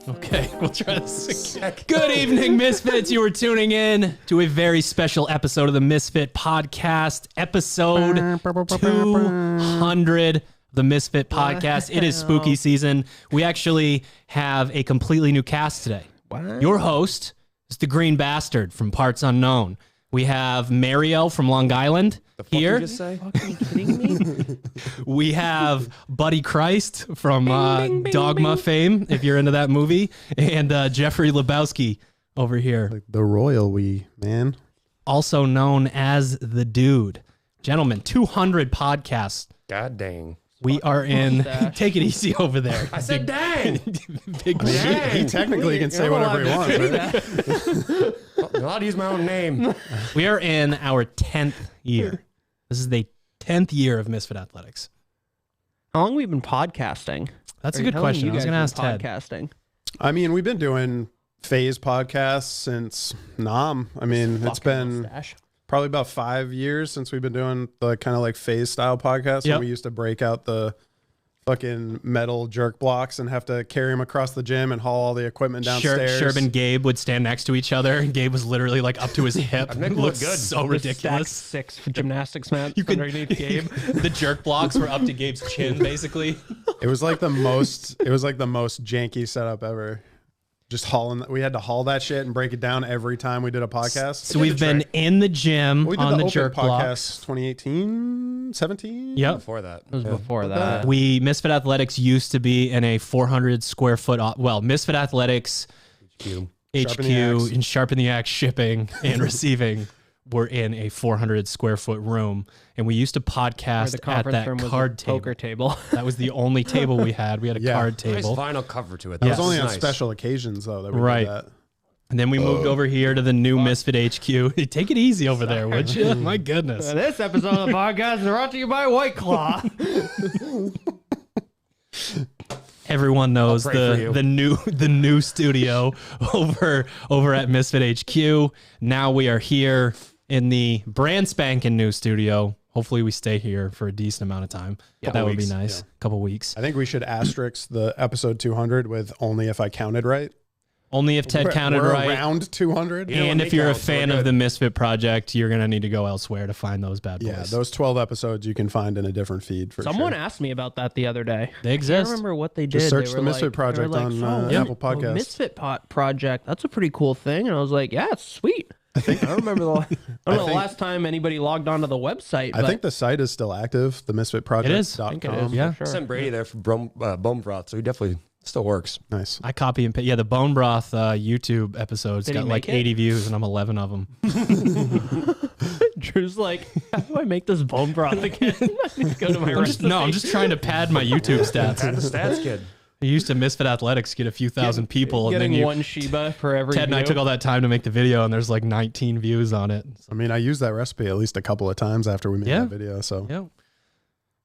Okay, we'll try this again. Good evening, Misfits. You are tuning in to a very special episode of the Misfit Podcast, episode 200 of the Misfit Podcast. It is spooky season. We actually have a completely new cast today. What? Your host is the Green Bastard from Parts Unknown. We have Mariel from Long Island here. Are you fucking kidding me? We have Buddy Christ from Dogma fame, if you're into that movie, and Jeffrey Lebowski over here. Like the royal man. Also known as the Dude. Gentlemen, 200 podcasts. God dang. We are in. Take it easy over there. I said dang. Big Dang. He technically can say whatever he wants. Right? I'm allowed to use my own name. We are in our 10th year. This is the 10th year of Misfit Athletics. How long have we been podcasting? That's a good question. I was going to ask Ted. Podcasting. I mean, we've been doing phase podcasts since NOM. I mean, it's been probably about 5 years since we've been doing the kind of like phase style podcast. Yep. And we used to break out the fucking metal jerk blocks and have to carry them across the gym and haul all the equipment downstairs. Sherb and Gabe would stand next to each other, and Gabe was literally like up to his hip. Nick looked good. So ridiculous. 6 gymnastics mat. You could underneath Gabe. The jerk blocks were up to Gabe's chin, basically. It was like the most janky setup ever. Just hauling. We had to haul that shit and break it down every time we did a podcast. So we've been in the gym on the jerk blocks. 2018, 17? Yep. Before that. It was before that. Misfit Athletics used to be in a 400 square foot, Misfit Athletics HQ and Sharpen the Axe shipping and receiving were in a 400 square foot room. And we used to podcast at that card table. Poker table. That was the only table we had. We had a card table. Nice vinyl cover to it. That was only on special occasions, though, that we did that. And then we moved over here to the new Misfit HQ. Take it easy over there, would you? My goodness. This episode of the podcast is brought to you by White Claw. Everyone knows the new studio over at Misfit HQ. Now we are here in the brand spanking new studio. Hopefully we stay here for a decent amount of time. Yeah, that would be nice. Couple weeks. I think we should asterisk the episode 200 with only if I counted right. Only if Ted counted right. Around 200. And if you're a fan of the Misfit Project, you're going to need to go elsewhere to find those bad boys. Yeah, those 12 episodes you can find in a different feed for Someone sure. asked me about that the other day. They exist. I don't remember what they did. Just search they the Misfit Project on Apple Podcasts. Misfit Project. That's a pretty cool thing. And I was like, yeah, it's sweet. I don't remember the last time anybody logged onto the website. I think the site is still active, the Misfit Project. It is. I think it is. Yeah. For sure. I sent Brady there for bone broth, so he definitely still works. Nice. I copy and paste. Yeah, the Bone Broth YouTube episodes got like 80 views, and I'm 11 of them. Drew's like, how do I make this bone broth again? I need to go to my I'm just trying to pad my YouTube stats. Add the stats kid. I used to Misfit Athletics get a few thousand people. Getting and then one Shiba for every Ted and I took all that time to make the video, and there's like 19 views on it. I mean, I used that recipe at least a couple of times after we made that video. So, yeah. Even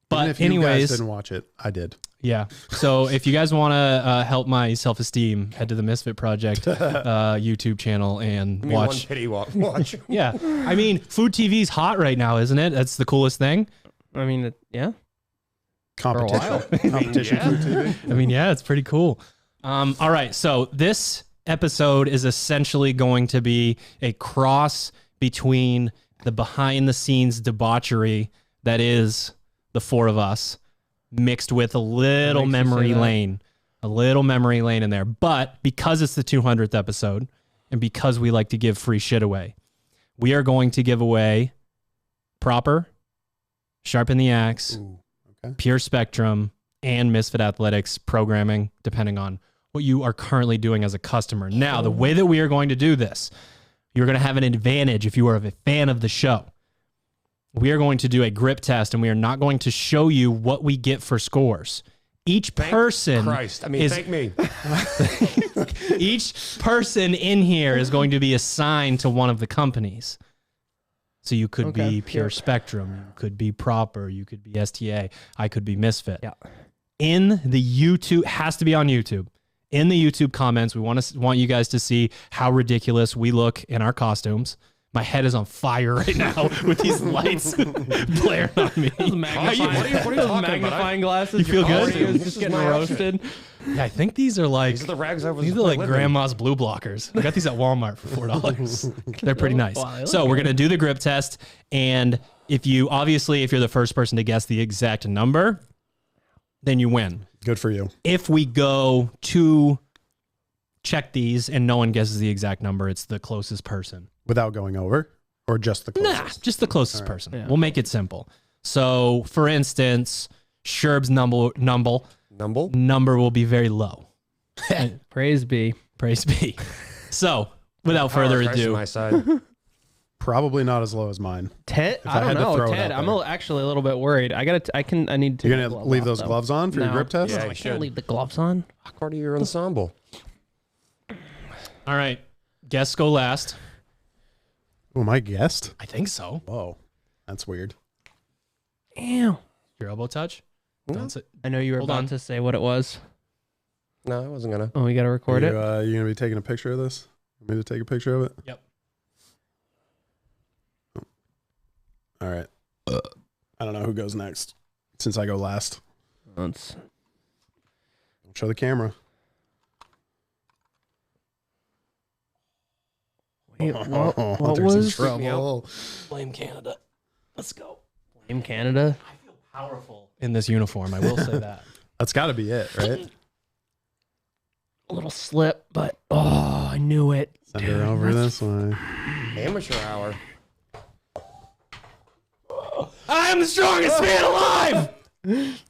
But if you anyways, guys didn't watch it, I did. Yeah. So if you guys want to help my self-esteem, head to the Misfit Project YouTube channel and watch. One pity watch. Yeah. I mean, food TV's hot right now, isn't it? That's the coolest thing. I mean, yeah. Competition. Competition food TV. I mean, yeah, it's pretty cool. All right. So this episode is essentially going to be a cross between the behind-the-scenes debauchery that is the four of us, mixed with a little memory lane in there. But because it's the 200th episode and because we like to give free shit away, we are going to give away Proper, Sharpen the Axe, Pure Spectrum, and Misfit Athletics programming, depending on what you are currently doing as a customer. Now, the way that we are going to do this, you're going to have an advantage if you are a fan of the show. We are going to do a grip test, and we are not going to show you what we get for scores. Each person thank me. Each person in here is going to be assigned to one of the companies. So you could be Pure Spectrum, you could be Proper, you could be STA, I could be Misfit. Yeah. In the YouTube, has to be on YouTube. In the YouTube comments, we want you guys to see how ridiculous we look in our costumes. My head is on fire right now with these lights blaring on me. Magnifying glasses. You feel good? Just getting roasted. Yeah, I think these are like These are the rags I was. these are like grandma's blue blockers. I got these at Walmart for $4. They're pretty nice. Wow, So we're gonna do the grip test, and if you're the first person to guess the exact number, then you win. Good for you. If we go to check these and no one guesses the exact number, it's the closest person. Without going over, or just the closest? Just the closest person. Yeah. We'll make it simple. So, for instance, Sherb's number will be very low. Praise be. Praise be. So, without further ado, My side. Probably not as low as mine. Ted, I I don't had to know. throw it Ted, out I'm there. actually a little bit worried. I need to. You're take gonna the leave glove those off, gloves on for your No. grip test? Yeah, I you can't should. leave the gloves on. Part of your ensemble. all right, guests go last. Oh, my guest? I think so. Whoa, that's weird. Ew. Your elbow touch? Don't sit. I know you were Hold about on. to say what it was. No, I wasn't gonna. Oh, we got to record it. You gonna be taking a picture of this? Want me to take a picture of it? Yep. All right. I don't know who goes next, since I go last. Let's- Show the camera. Wait, what Hunter's in was trouble. Blame Canada. Let's go. Blame Canada? I feel powerful in this uniform. I will say that. That's got to be it, right? A little slip, but oh, I knew it. Send her over this way. Amateur hour. I'm the strongest man alive.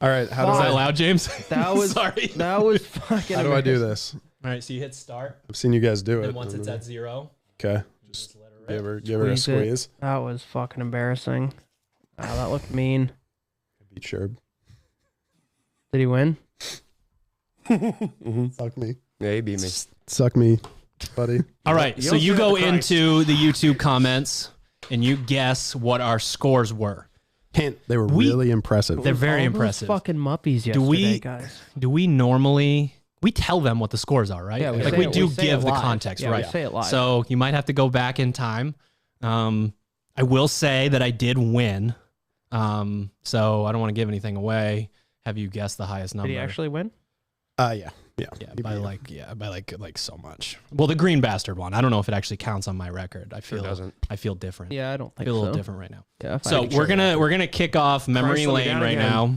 All right, how Is do that I? loud, James? That was Sorry. That was fucking. How do I do embarrassing. this? All right, so you hit start, I've seen you guys do it. and once it's at 0, Okay, just let her give rip. her a Squeeze it. squeeze. That was fucking embarrassing. Wow, that looked mean. Beat Sherb. Did he win? Suck me. Yeah, he beat me. Suck me, buddy. All right, You so don't you say go the Christ. into the YouTube comments and you guess what our scores were. Hint, they were We- really impressive. They're very All those impressive. fucking muppies yesterday, Do we- guys. Do we normally we tell them what the scores are, right? Yeah, we like say we it- do we say give it the live. context, Yeah, we right? say it live. So you might have to go back in time. I will say that I did win. So I don't want to give anything away. Have you guessed the highest number? Did he actually win? Yeah. Yeah, He by beat you. like so much. Well, the green bastard one. I don't know if it actually counts on my record. I Sure feel doesn't. I feel different. Yeah, I don't I think feel a so. little different right now. Yeah, if I So could we're share gonna kick off memory Christ, let me lane down right again. now.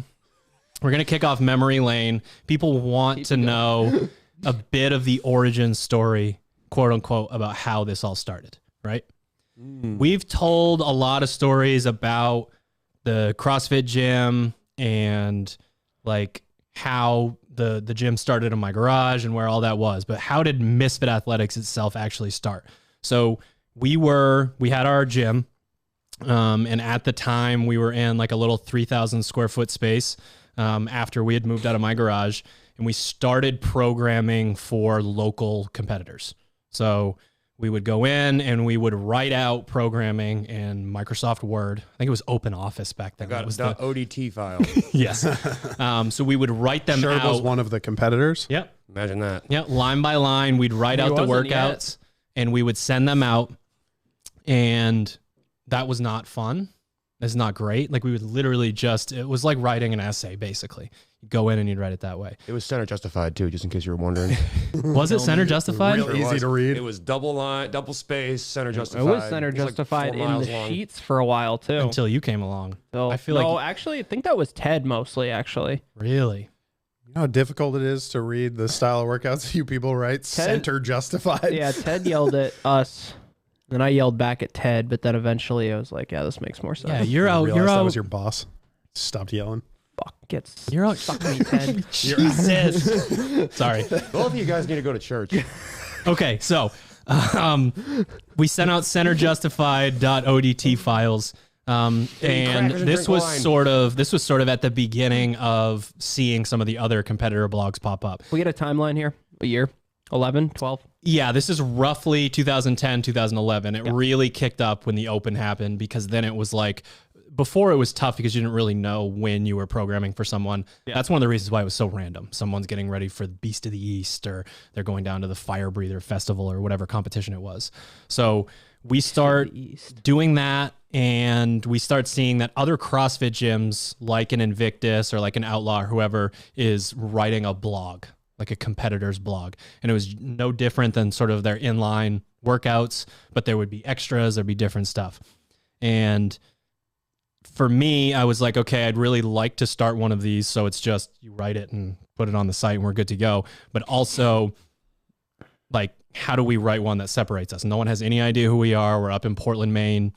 We're gonna kick off memory lane. People want to know a bit of the origin story, quote unquote, about how this all started. Right? We've told a lot of stories about the CrossFit gym and like how the gym started in my garage and where all that was. But how did Misfit Athletics itself actually start? So we had our gym. And at the time we were in like a little 3,000 square foot space after we had moved out of my garage, and we started programming for local competitors. So we would go in and we would write out programming in Microsoft Word. I think it was Open Office back then. Got That was a .odt file. yes. So we would write them Sherb out. was one of the competitors. Yep. Imagine that. Yeah, line by line, we'd write He out the wasn't yet. workouts and we would send them out. And that was not fun. It's not great. Like we would literally it was like writing an essay, basically. You'd go in and you'd write it that way. It was center justified too, just in case you were wondering. Was it center justified? Real easy to read. It was double line, double space, center It justified. was center It was like justified 4 in miles the long. sheets for a while too. Until you came along. So, I feel no, like actually, I think that was Ted mostly. Actually, really. You know how difficult it is to read the style of workouts you people write? Center justified. yeah, Ted yelled at us, and I yelled back at Ted. But then eventually, I was like, "Yeah, this makes more sense." Yeah, you're I out. realized You're that out. was your boss. Stopped yelling. Fuck, gets You're out. suck me, Ted. Jesus. Sorry. Both of you guys need to go to church. Okay, so we sent out centerjustified.odt files. And crackers and this drink was wine. sort of at the beginning of seeing some of the other competitor blogs pop up. We get a timeline here. A year, 11, 12. Yeah, this is roughly 2010, 2011. It really kicked up when the Open happened, because then it was like, before it was tough because you didn't really know when you were programming for someone. Yeah. That's one of the reasons why it was so random. Someone's getting ready for the Beast of the East, or they're going down to the Fire Breather Festival or whatever competition it was. So we start doing that, and we start seeing that other CrossFit gyms like an Invictus or like an Outlaw or whoever is writing a blog, like a competitor's blog. And it was no different than sort of their inline workouts, but there would be extras, there'd be different stuff. And for me, I was like, okay, I'd really like to start one of these. So it's just you write it and put it on the site and we're good to go. But also, like, how do we write one that separates us? No one has any idea who we are. We're up in Portland, Maine.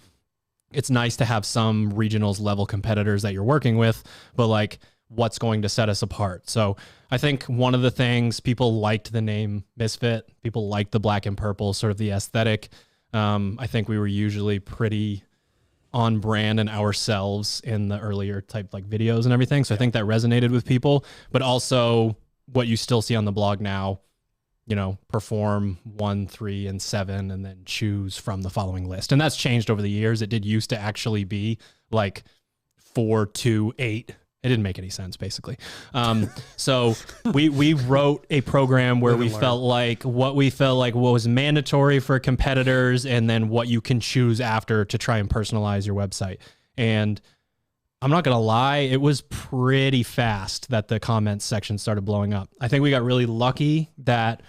It's nice to have some regionals level competitors that you're working with, but like, what's going to set us apart? So I think one of the things, people liked the name Misfit. People liked the black and purple, sort of the aesthetic. I think we were usually pretty on brand and ourselves in the earlier type like videos and everything. So I think that resonated with people, but also what you still see on the blog now, you know, perform 1, 3, and 7, and then choose from the following list. And that's changed over the years. It did used to actually be like 4, 2, 8. It didn't make any sense, basically. So we wrote a program where we felt like what was mandatory for competitors, and then what you can choose after to try and personalize your website. And I'm not going to lie, it was pretty fast that the comments section started blowing up. I think we got really lucky that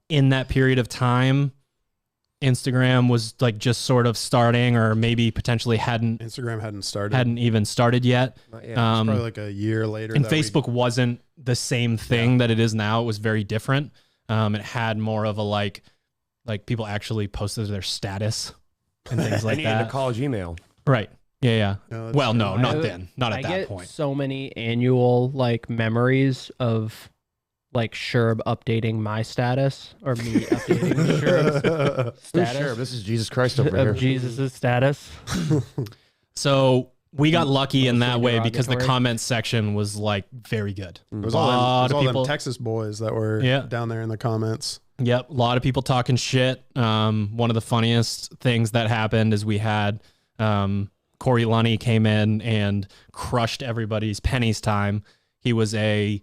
in that period of time, Instagram was like just sort of starting, or maybe potentially Instagram hadn't even started yet. It's probably like a year later. And Facebook wasn't the same thing that it is now. It was very different. It had more of a like people actually posted their status and things like that. A college email. Right. Yeah. Well, no, not then. Not at that point. I get so many annual like memories of like Sherb updating my status, or me updating Sherb's status. Sure, this is Jesus Christ over here. Of Jesus' status. So we got lucky in that way because the comments section was like very good. It was all them Texas boys that were down there in the comments. Yep, a lot of people talking shit. One of the funniest things that happened is we had Corey Lunny came in and crushed everybody's pennies time. He was a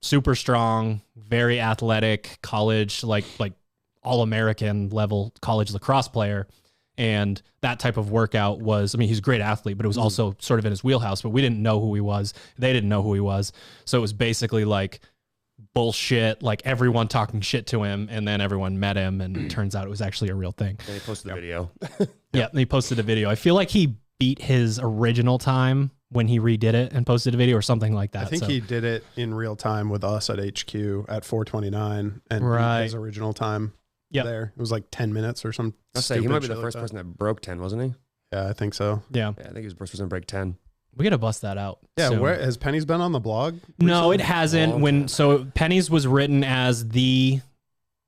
super strong, very athletic college, like all-American level college lacrosse player. And that type of workout was, I mean, he's a great athlete, but it was also sort of in his wheelhouse, but we didn't know who he was. They didn't know who he was. So it was basically like bullshit, like everyone talking shit to him, and then everyone met him, and it turns out it was actually a real thing. And he posted the video. Yeah, and he posted a video. I feel like he beat his original time when he redid it and posted a video or something like that. I think he did it in real time with us at HQ at 4:29 and his original time there. It was like 10 minutes or something. He might be the first person that broke 10, wasn't he? Yeah, I think so. Yeah. I think he was the first person to break 10. We got to bust that out. Yeah, soon. where has Penny's been on the blog recently? No, it hasn't. So Penny's was written as the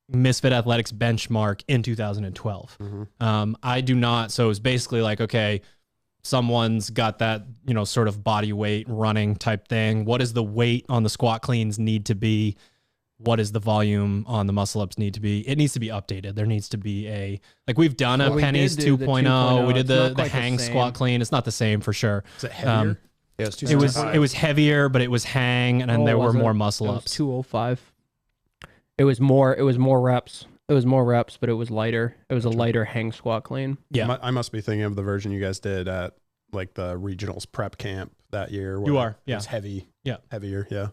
Misfit Athletics benchmark in 2012. I do not. So it was basically like, okay, someone's got that, you know, sort of body weight running type thing. What does the weight on the squat cleans need to be? What does the volume on the muscle ups need to be? It needs to be updated. There needs to be we've done a Penny's 2.0. We did the hang squat clean. It's not the same for sure. Is it heavier? Yeah, it was heavier, but it was hang, and then there were more muscle ups. 205. It was more reps. It was more reps, but it was lighter. It was a lighter hang squat clean. Yeah. I must be thinking of the version you guys did at like the regionals prep camp that year. You are, yeah. It was heavy. Yeah. Heavier, yeah.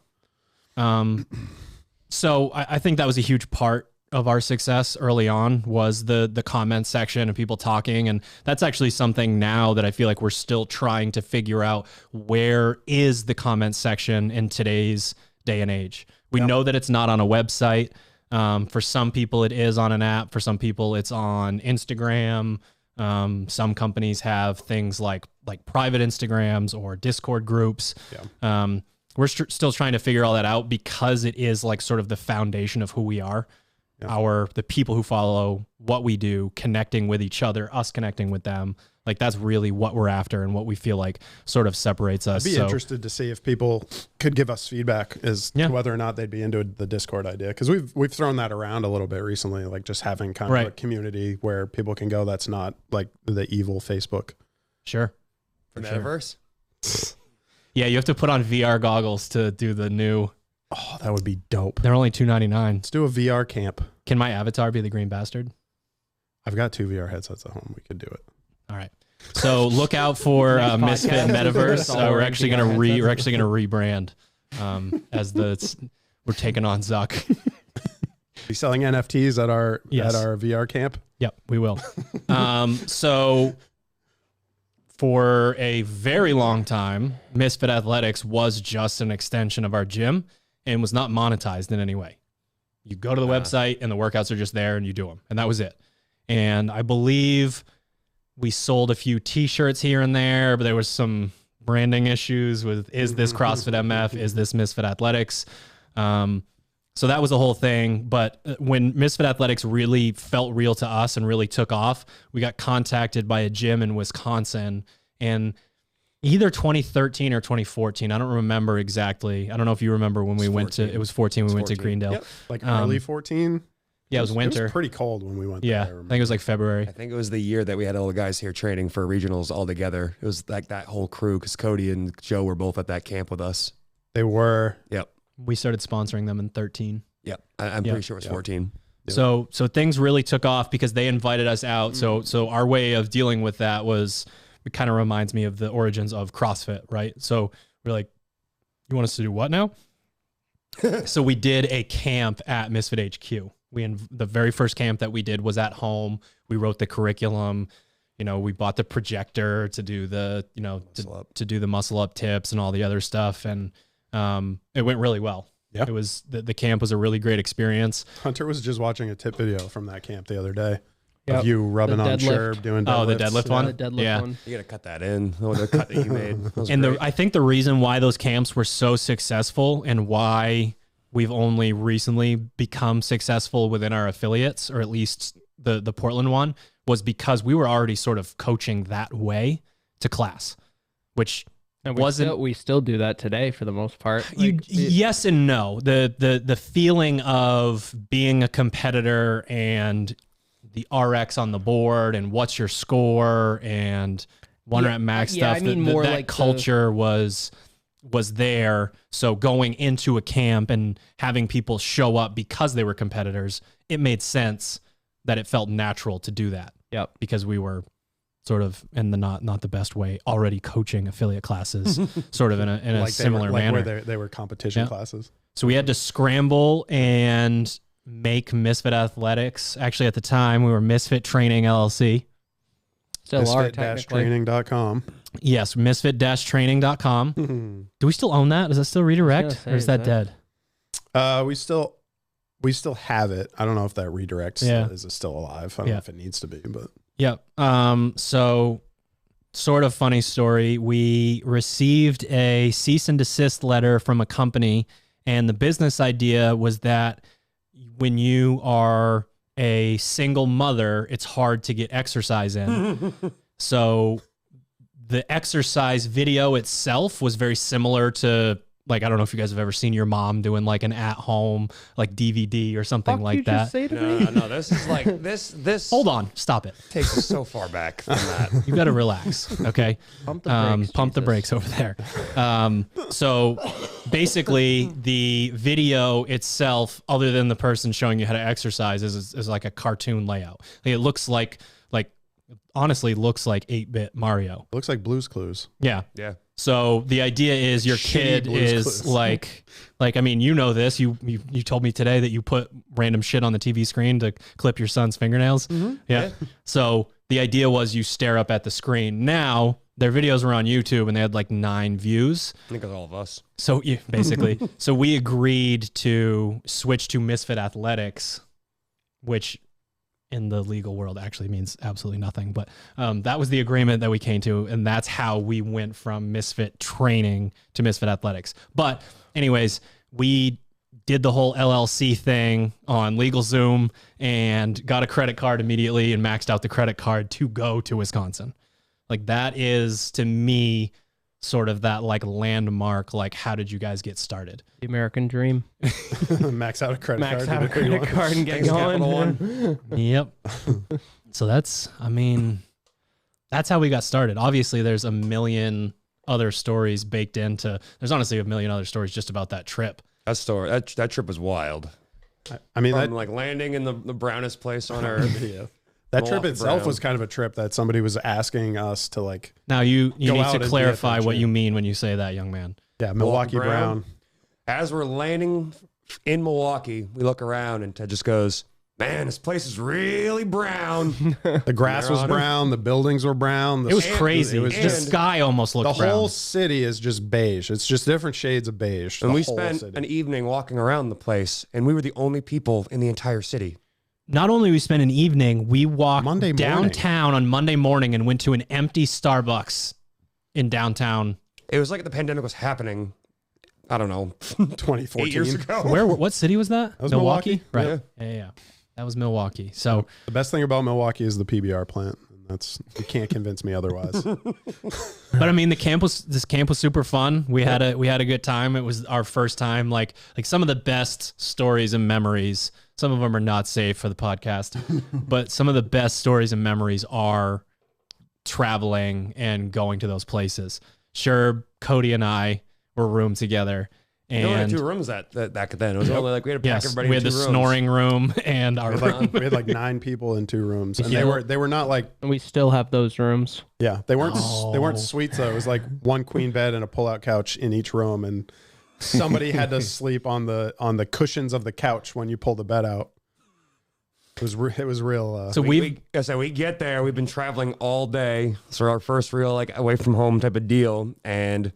So I think that was a huge part of our success early on, was the comment section and people talking. And that's actually something now that I feel like we're still trying to figure out, where is the comment section in today's day and age. We know that it's not on a website. For some people it is on an app. For some people it's on Instagram. Some companies have things like private Instagrams or Discord groups. Yeah. We're still trying to figure all that out, because it is like sort of the foundation of who we are. Yeah. The people who follow what we do, connecting with each other, us connecting with them. Like, that's really what we're after and what we feel like sort of separates us. I'd be interested to see if people could give us feedback as to whether or not they'd be into the Discord idea. Because we've thrown that around a little bit recently, like just having kind of a community where people can go that's not like the evil Facebook. Sure. The metaverse? Yeah, you have to put on VR goggles to do the new. Oh, that would be dope. They're only $2.99. Let's do a VR camp. Can my avatar be the green bastard? I've got 2 VR headsets at home. We could do it. All right. So look out for Misfit Metaverse. We're actually gonna rebrand as we're taking on Zuck. Be selling NFTs at our VR camp. Yep, we will. So for a very long time, Misfit Athletics was just an extension of our gym and was not monetized in any way. You go to the website and the workouts are just there and you do them, and that was it. And I believe we sold a few t-shirts here and there, but there was some branding issues with, is this CrossFit MF? Is this Misfit Athletics? So that was the whole thing. But when Misfit Athletics really felt real to us and really took off, we got contacted by a gym in Wisconsin, and either 2013 or 2014. I don't remember exactly. I don't know if you remember when we went to, it was 14. We went to Greendale. Yep. Like early 14. Yeah, it was winter. It was pretty cold when we went there. Yeah, I think it was like February. I think it was the year that we had all the guys here training for regionals all together. It was like that whole crew because Cody and Joe were both at that camp with us. They were. Yep. We started sponsoring them in 13. Yep. I'm pretty sure it was 14. Yep. So things really took off because they invited us out. So our way of dealing with that was, it kind of reminds me of the origins of CrossFit, right? So we're like, you want us to do what now? So we did a camp at Misfit HQ. The very first camp that we did was at home. We wrote the curriculum. We bought the projector to do the, to do the muscle up tips and all the other stuff. And it went really well. Yeah. It was, the camp was a really great experience. Hunter was just watching a tip video from that camp the other day. Of you rubbing on Sherb, doing deadlifts. Oh, the deadlift one? The deadlift one. You got to cut that in. The cut that you made. And I think the reason why those camps were so successful and why we've only recently become successful within our affiliates, or at least the Portland one, was because we were already sort of coaching that way to class, which we still do that today for the most part. Yes and no. The feeling of being a competitor and the RX on the board and what's your score and one rep max stuff. I mean, more that like culture was there. So going into a camp and having people show up because they were competitors, it made sense that it felt natural to do that. Yep. Because we were sort of in the not the best way already coaching affiliate classes, sort of in a like similar manner. Where they were competition classes. So we had to scramble and make Misfit Athletics. Actually, at the time, we were Misfit Training LLC. Still are technically. Misfit-training.com. Yes, misfit-training.com. Do we still own that? Does that still redirect, or is that dead? We still have it. I don't know if that redirects is still alive. I don't know if it needs to be, but yep. So sort of funny story. We received a cease and desist letter from a company, and the business idea was that when you are a single mother, it's hard to get exercise in. So the exercise video itself was very similar to, like, I don't know if you guys have ever seen your mom doing like an at-home like DVD or something like that. Just say to me? No, this is like this. Hold on, stop it. Takes us so far back from that. You've got to relax, okay? Pump the brakes, over there. So basically, the video itself, other than the person showing you how to exercise, is like a cartoon layout. Like, it looks like honestly looks like 8-bit Mario. It looks like Blue's Clues. Yeah. Yeah. So the idea is your kid is like, I mean, you know this. You told me today that you put random shit on the TV screen to clip your son's fingernails. Mm-hmm. Yeah. So the idea was you stare up at the screen. Now their videos were on YouTube and they had like 9 views. I think it's all of us. So yeah, basically, so we agreed to switch to Misfit Athletics, which in the legal world actually means absolutely nothing. But that was the agreement that we came to, and that's how we went from Misfit Training to Misfit Athletics. But anyways, we did the whole LLC thing on LegalZoom and got a credit card immediately and maxed out the credit card to go to Wisconsin. Like, that is, to me, sort of that like landmark, like, how did you guys get started? The American dream. Max out a credit card. Max out a credit card and get going. Yep. So that's how we got started. Obviously, there's a million other stories baked into. There's honestly a million other stories just about that trip. That trip was wild. I mean, from like landing in the brownest place on earth. That trip itself was kind of a trip that somebody was asking us to like. Now you need to clarify what you mean when you say that, young man. Yeah, Milwaukee Brown. As we're landing in Milwaukee, we look around and Ted just goes, "Man, this place is really brown." The grass was brown. The buildings were brown. It was crazy. The sky almost looked brown. The whole city is just beige. It's just different shades of beige. And we spent an evening walking around the place, and we were the only people in the entire city. Not only we spent an evening, we walked downtown on Monday morning and went to an empty Starbucks in downtown. It was like the pandemic was happening. I don't know, 2014 8 years ago. What city was that? That was Milwaukee. Right. Yeah. That was Milwaukee. So the best thing about Milwaukee is the PBR plant. You can't convince me otherwise. But I mean, this camp was super fun. We had a good time. It was our first time. Like some of the best stories and memories. Some of them are not safe for the podcast, but some of the best stories and memories are traveling and going to those places. Sure, Cody and I were roomed together. And we had 2 rooms that back then. It was only like we had to pack everybody. We had in 2 the rooms. snoring room and our room. We had like 9 people in 2 rooms, and they were not like. And we still have those rooms. Yeah, they weren't suites though. It was like 1 queen bed and a pull-out couch in each room, and somebody had to sleep on the cushions of the couch when you pull the bed out. It was real. So we get there. We've been traveling all day, so our first real like away from home type of deal, and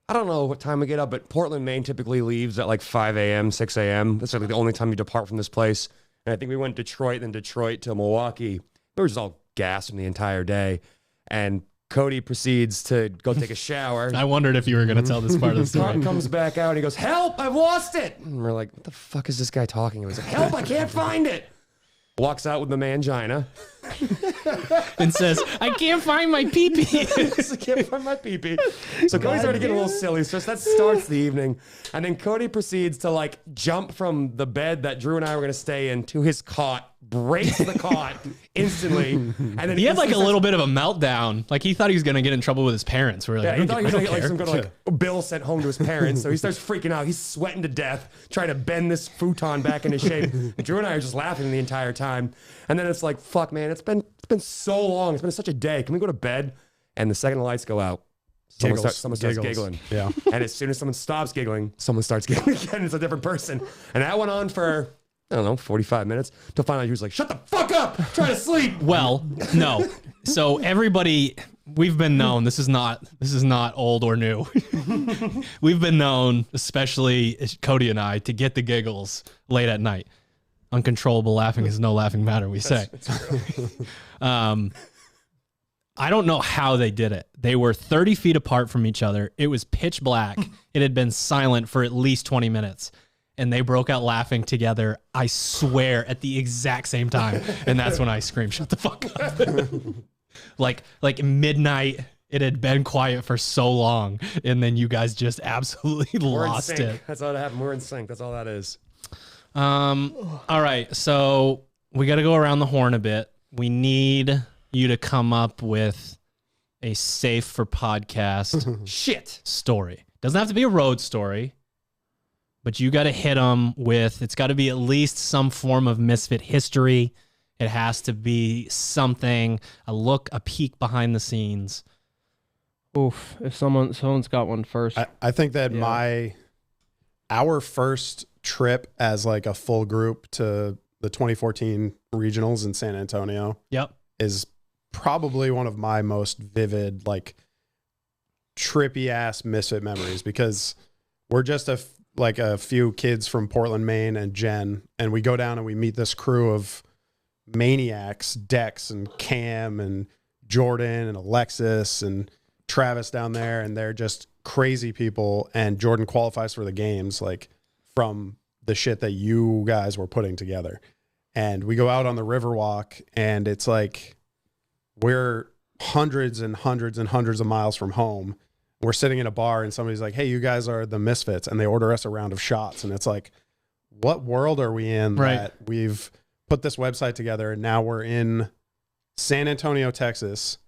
I don't know what time we get up, but Portland, Maine typically leaves at like 5 a.m., 6 a.m. That's like the only time you depart from this place. And I think we went Detroit, then Detroit to Milwaukee. We were just all gassed from the entire day. And Cody proceeds to go take a shower. I wondered if you were going to tell this part of the story. Comes back out and he goes, "Help, I've lost it." And we're like, what the fuck is this guy talking about? He's like, "Help, I can't find it." Walks out with the mangina. And says, "I can't find my pee-pee." I can't find my pee-pee. So Cody's already getting a little silly. So that starts the evening. And then Cody proceeds to like jump from the bed that Drew and I were going to stay in to his cot, breaks the cot instantly. And then he had like a little bit of a meltdown. Like he thought he was going to get in trouble with his parents. We're like, he thought he was going to get like some kind of like bill sent home to his parents. So he starts freaking out. He's sweating to death, trying to bend this futon back into shape. And Drew and I are just laughing the entire time. And then it's like, fuck, man, it's been so long. It's been such a day. Can we go to bed? And the second the lights go out, someone starts giggling. Yeah. And as soon as someone stops giggling, someone starts giggling again. It's a different person. And that went on for, I don't know, 45 minutes till finally he was like, "Shut the fuck up. I'm trying to sleep." Well, no. So everybody, we've been known, this is not old or new. We've been known, especially Cody and I, to get the giggles late at night. Uncontrollable laughing is no laughing matter, we say. I don't know how they did it. They were 30 feet apart from each other. It was pitch black. It had been silent for at least 20 minutes. And they broke out laughing together, I swear, at the exact same time. And that's when I screamed, "Shut the fuck up." like midnight. It had been quiet for so long. And then you guys just absolutely lost it. That's all that happened. We're in sync. That's all that is. All right. So we got to go around the horn a bit. We need you to come up with a safe for podcast story. Doesn't have to be a road story, but you got to hit them with, it's got to be at least some form of Misfit history. It has to be something, a peek behind the scenes. Oof. If someone's got one first. I think that our first trip as like a full group to the 2014 regionals in San Antonio is probably one of my most vivid, like trippy ass Misfit memories, because we're just a few kids from Portland, Maine and Jen, and we go down and we meet this crew of maniacs, Dex and Cam and Jordan and Alexis and Travis down there, and they're just crazy people. And Jordan qualifies for the games like from the shit that you guys were putting together. And we go out on the Riverwalk, and it's like we're hundreds and hundreds and hundreds of miles from home. We're sitting in a bar and somebody's like, "Hey, you guys are the Misfits," and they order us a round of shots. And it's like, what world are we in that we've put this website together and now we're in San Antonio, Texas?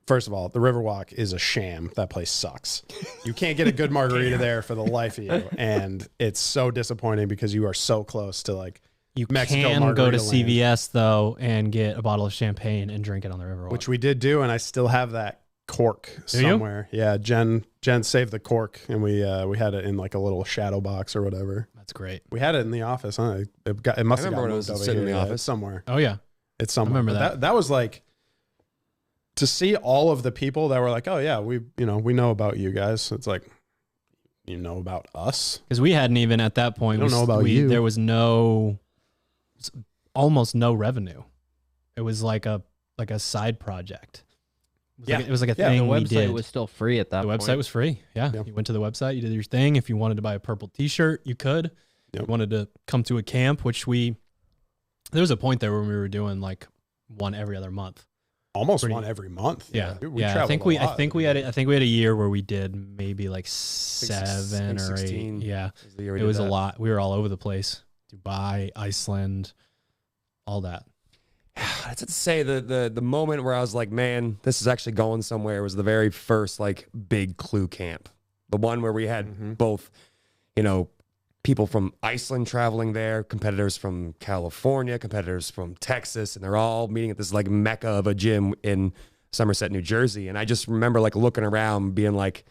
First of all, the Riverwalk is a sham. That place sucks. You can't get a good margarita there for the life of you. And it's so disappointing because you are so close to like You Mexico can go to Margarita Land. CVS though and get a bottle of champagne and drink it on the Riverwalk. Which we did do, and I still have that cork somewhere. Yeah, Jen saved the cork, and we had it in like a little shadow box or whatever. That's great. We had it in the office, huh? It must have gotten moved over sitting here. in the office It's somewhere. Oh yeah, It's somewhere. I remember that. That was like to see all of the people that were like, oh yeah, we know about you guys. It's like, you know about us, because we hadn't even at that point. We don't know about you. There was almost no revenue. It was like a side project. It was like a thing. The we did. website was still free at that point. The website was free. Yeah. You went to the website, you did your thing. If you wanted to buy a purple t-shirt, you could. If you wanted to come to a camp, which there was a point there when we were doing like one every other month. One every month. Yeah. We I think we had a year where we did maybe like 7 or 8. Yeah. It was a lot. We were all over the place. Dubai, Iceland, all that. That's to say the moment where I was like, man, this is actually going somewhere was the very first like big Clue camp. The one where we had both, people from Iceland traveling there, competitors from California, competitors from Texas, and they're all meeting at this like mecca of a gym in Somerset, New Jersey. And I just remember like looking around being like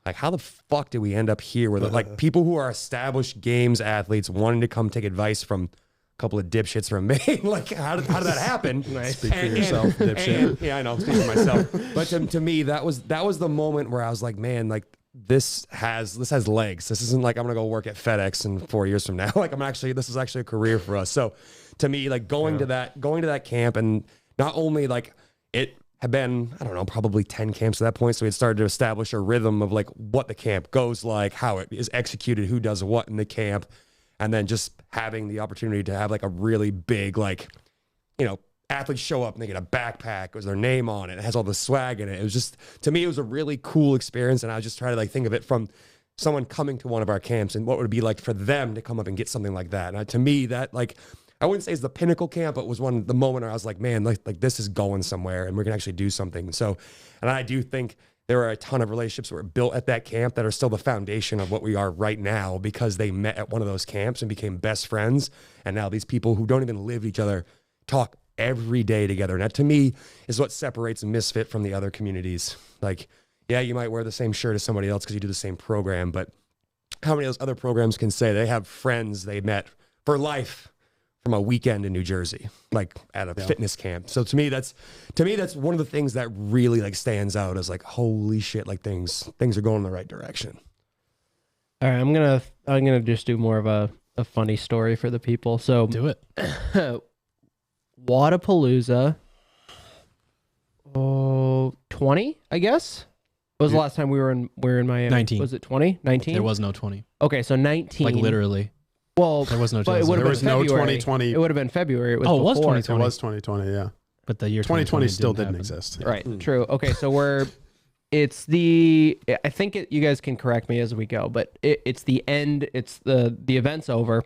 how the fuck did we end up here with like people who are established games athletes wanting to come take advice from couple of dipshits from Maine. Like, how did that happen? Nice. Speak for yourself, dipshit. Yeah, I know. Speak for myself. But to me, that was the moment where I was like, man, like this has legs. This isn't like I'm gonna go work at FedEx in 4 years from now. Like this is actually a career for us. So to me, like going to that camp, and not only like it had been, I don't know, probably 10 camps at that point. So we had started to establish a rhythm of like what the camp goes like, how it is executed, who does what in the camp. And then just having the opportunity to have like a really big, like, athletes show up and they get a backpack with their name on it. It has all the swag in it. It was just, to me, it was a really cool experience. And I was just trying to like think of it from someone coming to one of our camps and what would it be like for them to come up and get something like that. And to me, that like, I wouldn't say it's the pinnacle camp, but it was the moment where I was like, man, like this is going somewhere and we're gonna actually do something. So, and I do think there are a ton of relationships that were built at that camp that are still the foundation of what we are right now because they met at one of those camps and became best friends. And now these people who don't even live with each other talk every day together. And that to me is what separates Misfit from the other communities. Like, yeah, you might wear the same shirt as somebody else because you do the same program, but how many of those other programs can say they have friends they met for life from a weekend in New Jersey, like at a fitness camp. So to me, that's one of the things that really like stands out as like, holy shit, like things are going in the right direction. All right. I'm going to just do more of a funny story for the people. So do it. Wadapalooza. 20, I guess. What was the last time we were in Miami? 19. Was it 20? 19? There was no 20. Okay. So 19. Like literally. Well, there was no. But it would have been no February. 2020. It would have been February. It was it was before. 2020. It was 2020. Yeah, but the year 2020 still didn't happen. exist. Yeah. Right. True. Okay. So I think you guys can correct me as we go, but it's the end. It's the event's over.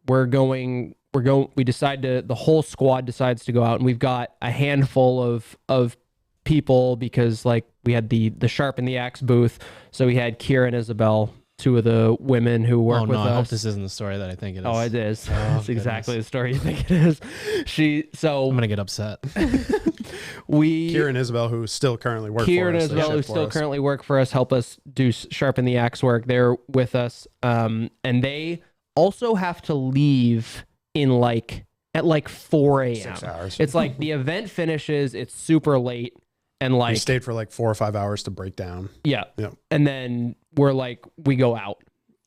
We decide the whole squad decides to go out, and we've got a handful of people because like we had the Sharpen the Axe booth, so we had Kira and Isabel, two of the women who work with us. I hope this isn't the story that I think it is. Oh, it is. It's exactly the story you think it is. I'm gonna get upset. Kira and Isabel, who still currently work for us. Kira and Isabel, who still currently work for us, help us do Sharpen the Axe work. They're with us, and they also have to leave at 4 a.m. 6 hours. It's like the event finishes. It's super late. And like we stayed for like 4 or 5 hours to break down. Yeah. And then we go out,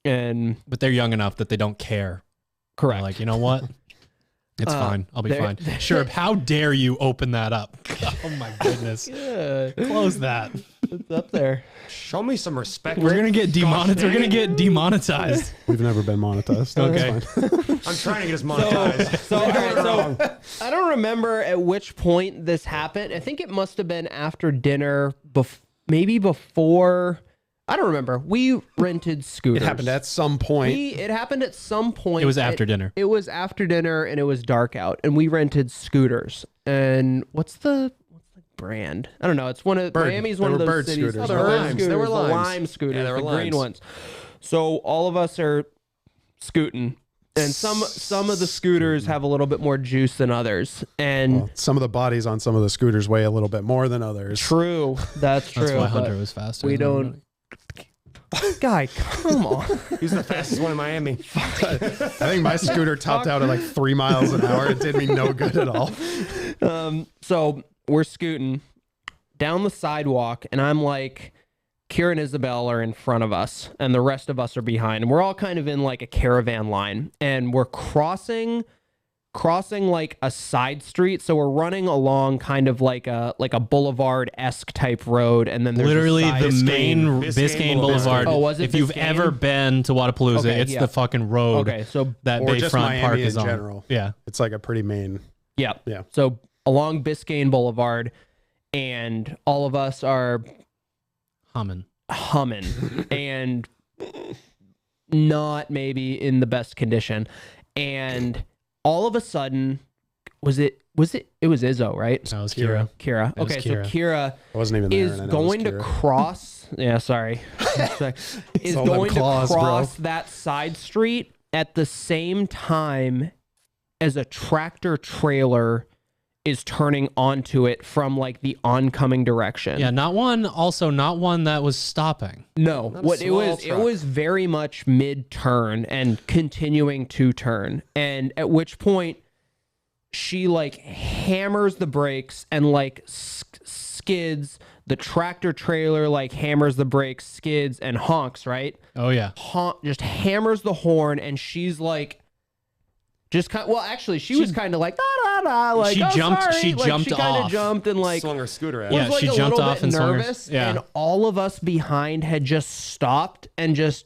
but they're young enough that they don't care. Correct. They're like, you know what? It's fine. I'll be fine. Sure. How dare you open that up? Oh my goodness. Close that. It's up there. Show me some respect. We're gonna get demonetized. We're gonna get demonetized. We've never been monetized. Okay. I'm trying to get us monetized. So I don't remember at which point this happened. I think it must have been after dinner, maybe before. I don't remember. We rented scooters. It happened at some point. It happened at some point. It was after dinner. It was after dinner, and it was dark out, and we rented scooters. And what's the brand? I don't know. It's one of Miami's one of those bird cities. scooters. Oh, There were the limes. lime scooters, Yeah, there were the limes. green ones. So all of us are scooting, And some of the scooters have a little bit more juice than others. And some of the bodies on some of the scooters weigh a little bit more than others. True. That's true. That's why Hunter was faster. We don't. Guy, come on. He's the fastest one in Miami. I think my scooter topped out at like 3 miles an hour. It did me no good at all. So we're scooting down the sidewalk, and I'm like, Kira and Isabel are in front of us, and the rest of us are behind. And we're all kind of in like a caravan line, and we're crossing like a side street. So we're running along kind of like a boulevard-esque type road, and then there's literally a the main Biscayne Boulevard. Oh, was it if you've Biscayne? ever been to Wadapalooza, Okay, it's yeah. the fucking road Okay, so that Or just Bayfront Miami Park in is on. general. Yeah. It's like a pretty main. yeah. Yeah. So along Biscayne Boulevard, and all of us are Humming. and not maybe in the best condition. And all of a sudden, it was Izzo, right? That was Kira. Kira. It was Okay, Kira. so Kira I wasn't even there. is and I know it was going to Kira. cross. Yeah, sorry. Is all them going claws, to bro. cross that side street at the same time as a tractor trailer is turning onto it from like the oncoming direction. Yeah, not one that was stopping. No, Not a what it small was, truck. it was very much mid-turn and continuing to turn. And at which point she like hammers the brakes and like skids. The tractor trailer like hammers the brakes, skids, and honks, right? Oh yeah. Just hammers the horn, and she's like, just kind. Well, actually, she was kind of like, da da da, like She oh, jumped- sorry. she Like, jumped she kind of off. jumped and like Swung her scooter at Yeah, him. was she like a jumped little off bit and swung her- nervous, yeah. and all of us behind had just stopped and just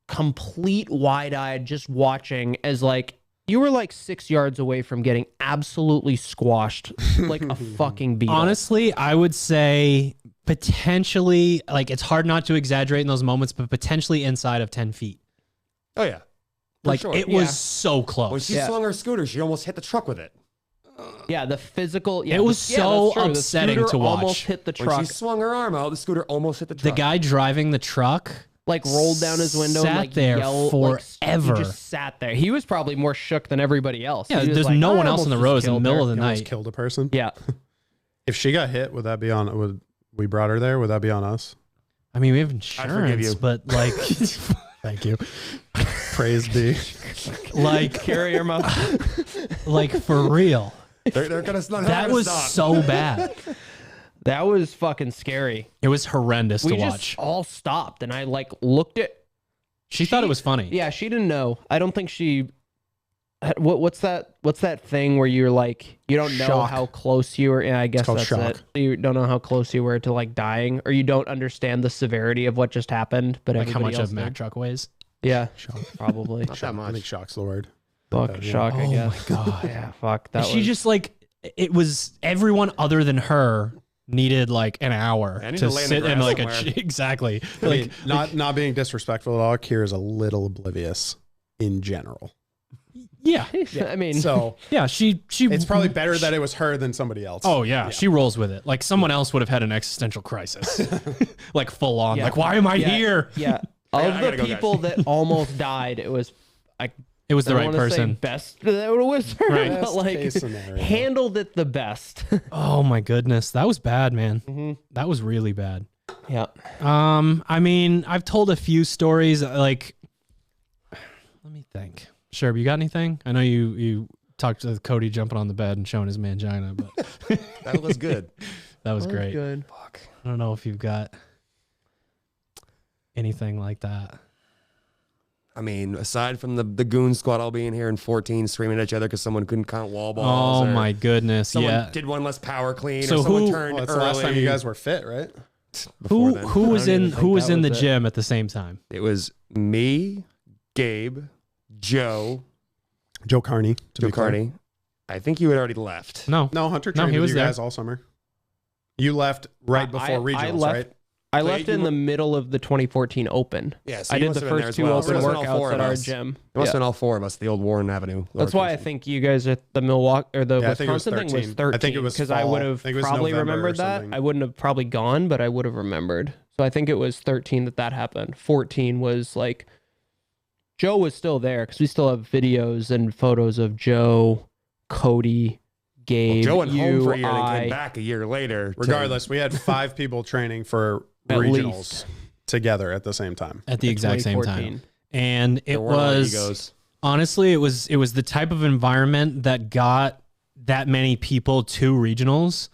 complete wide-eyed, just watching as like you were like 6 yards away from getting absolutely squashed like a fucking beetle. Honestly, I would say potentially, like, it's hard not to exaggerate in those moments, but potentially inside of 10 feet. Oh, yeah. For Like, sure. it Yeah. was so close. When she Yeah. swung her scooter, she almost hit the truck with it. Yeah, the physical. Yeah, It was yeah, so that's true. The upsetting scooter to watch. Almost hit the When truck. she swung her arm out, the scooter almost hit the The truck. guy driving the truck Like rolled down his window sat and like there yelled, forever. Like, he just sat there. He was probably more shook than everybody else. Yeah, He was there's like, no "I one else on the almost road. was It's in the killed middle there." of the Almost night. killed a person. Yeah. If she got hit, would that be on? Would we brought her there? Would that be on us? I mean, we have forgive insurance, you. but like, Thank you. Praise be. like, Carry your mouth. like for real. They're gonna stop. That was stop. so bad. That was fucking scary. It was horrendous We to just watch. all stopped, and I like looked at. She thought it was funny. Yeah, she didn't know. I don't think she. What's that? What's that thing where you're like you don't know Shock. how close you were? Yeah, I guess called that's shock. it. You don't know how close you were to like dying, or you don't understand the severity of what just happened. But Like how everybody much else a Mack did. truck weighs. Yeah, Shock. probably. Not that I much. think shock's the word. Fuck, Yeah. shock. I Oh guess. my God. Yeah, fuck. That She was just like, it was everyone other than her needed like an hour I need to to lay in the sit in grass like somewhere. exactly. I Like, mean, not being disrespectful at all. Kira's a little oblivious in general. yeah, I mean, So yeah. She. it's probably better that it was her than somebody else. Oh yeah, she rolls with it. Like someone else would have had an existential crisis, like full on. Yeah. Like, why am I Yeah. here? yeah. I Of gotta the go, guys. people that almost died, it was It was the I right don't wanna say person. best that it was her, Right. but Best like case scenario. handled it the best. Oh my goodness, that was bad, man. Mm-hmm. That was really bad. Yeah. I mean, I've told a few stories. Like, let me think. Sherb, you got anything? I know you talked to Cody jumping on the bed and showing his mangina, but That was good. that was great. Good. Fuck. I don't know if you've got anything like that. I mean, aside from the goon squad all being here in 14 screaming at each other because someone couldn't count wall balls. Oh or my goodness! Someone Yeah. did one less power clean. So or someone who- turned Well, that's early. the last time you guys were fit, right? Before then. Who was I don't in even think who was that in the was it. gym at the same time? It was me, Gabe, Joe, Joe Carney. To Joe be clear. Carney. I think you had already left. No. No, Hunter No, trained he with was you there. guys all summer. You left right before regionals, I left, right? I So left you in were- the middle of the 2014 Open. Yeah, so I you did must the have been there first as two well. open So it must have been all workouts four at of our us. gym. It must have Yeah. been all four of us, the old Warren Avenue. That's why I location. think you guys at the Milwaukee or the Yeah, I think it was Wisconsin thing was 13. 13. I think it was because I fall. would I have think it was probably November or remembered that. something. I wouldn't have probably gone, but I would have remembered. So I think it was 13 that happened. 14 was like Joe was still there because we still have videos and photos of Joe, Cody, Gabe, Joe went home for a you, year and I. came back a year later. Regardless, we had 5 people training for At regionals least. together at the same time. At the exact same 2014. time. And it There weren't a lot of was egos. honestly, it was the type of environment that got that many people to regionals,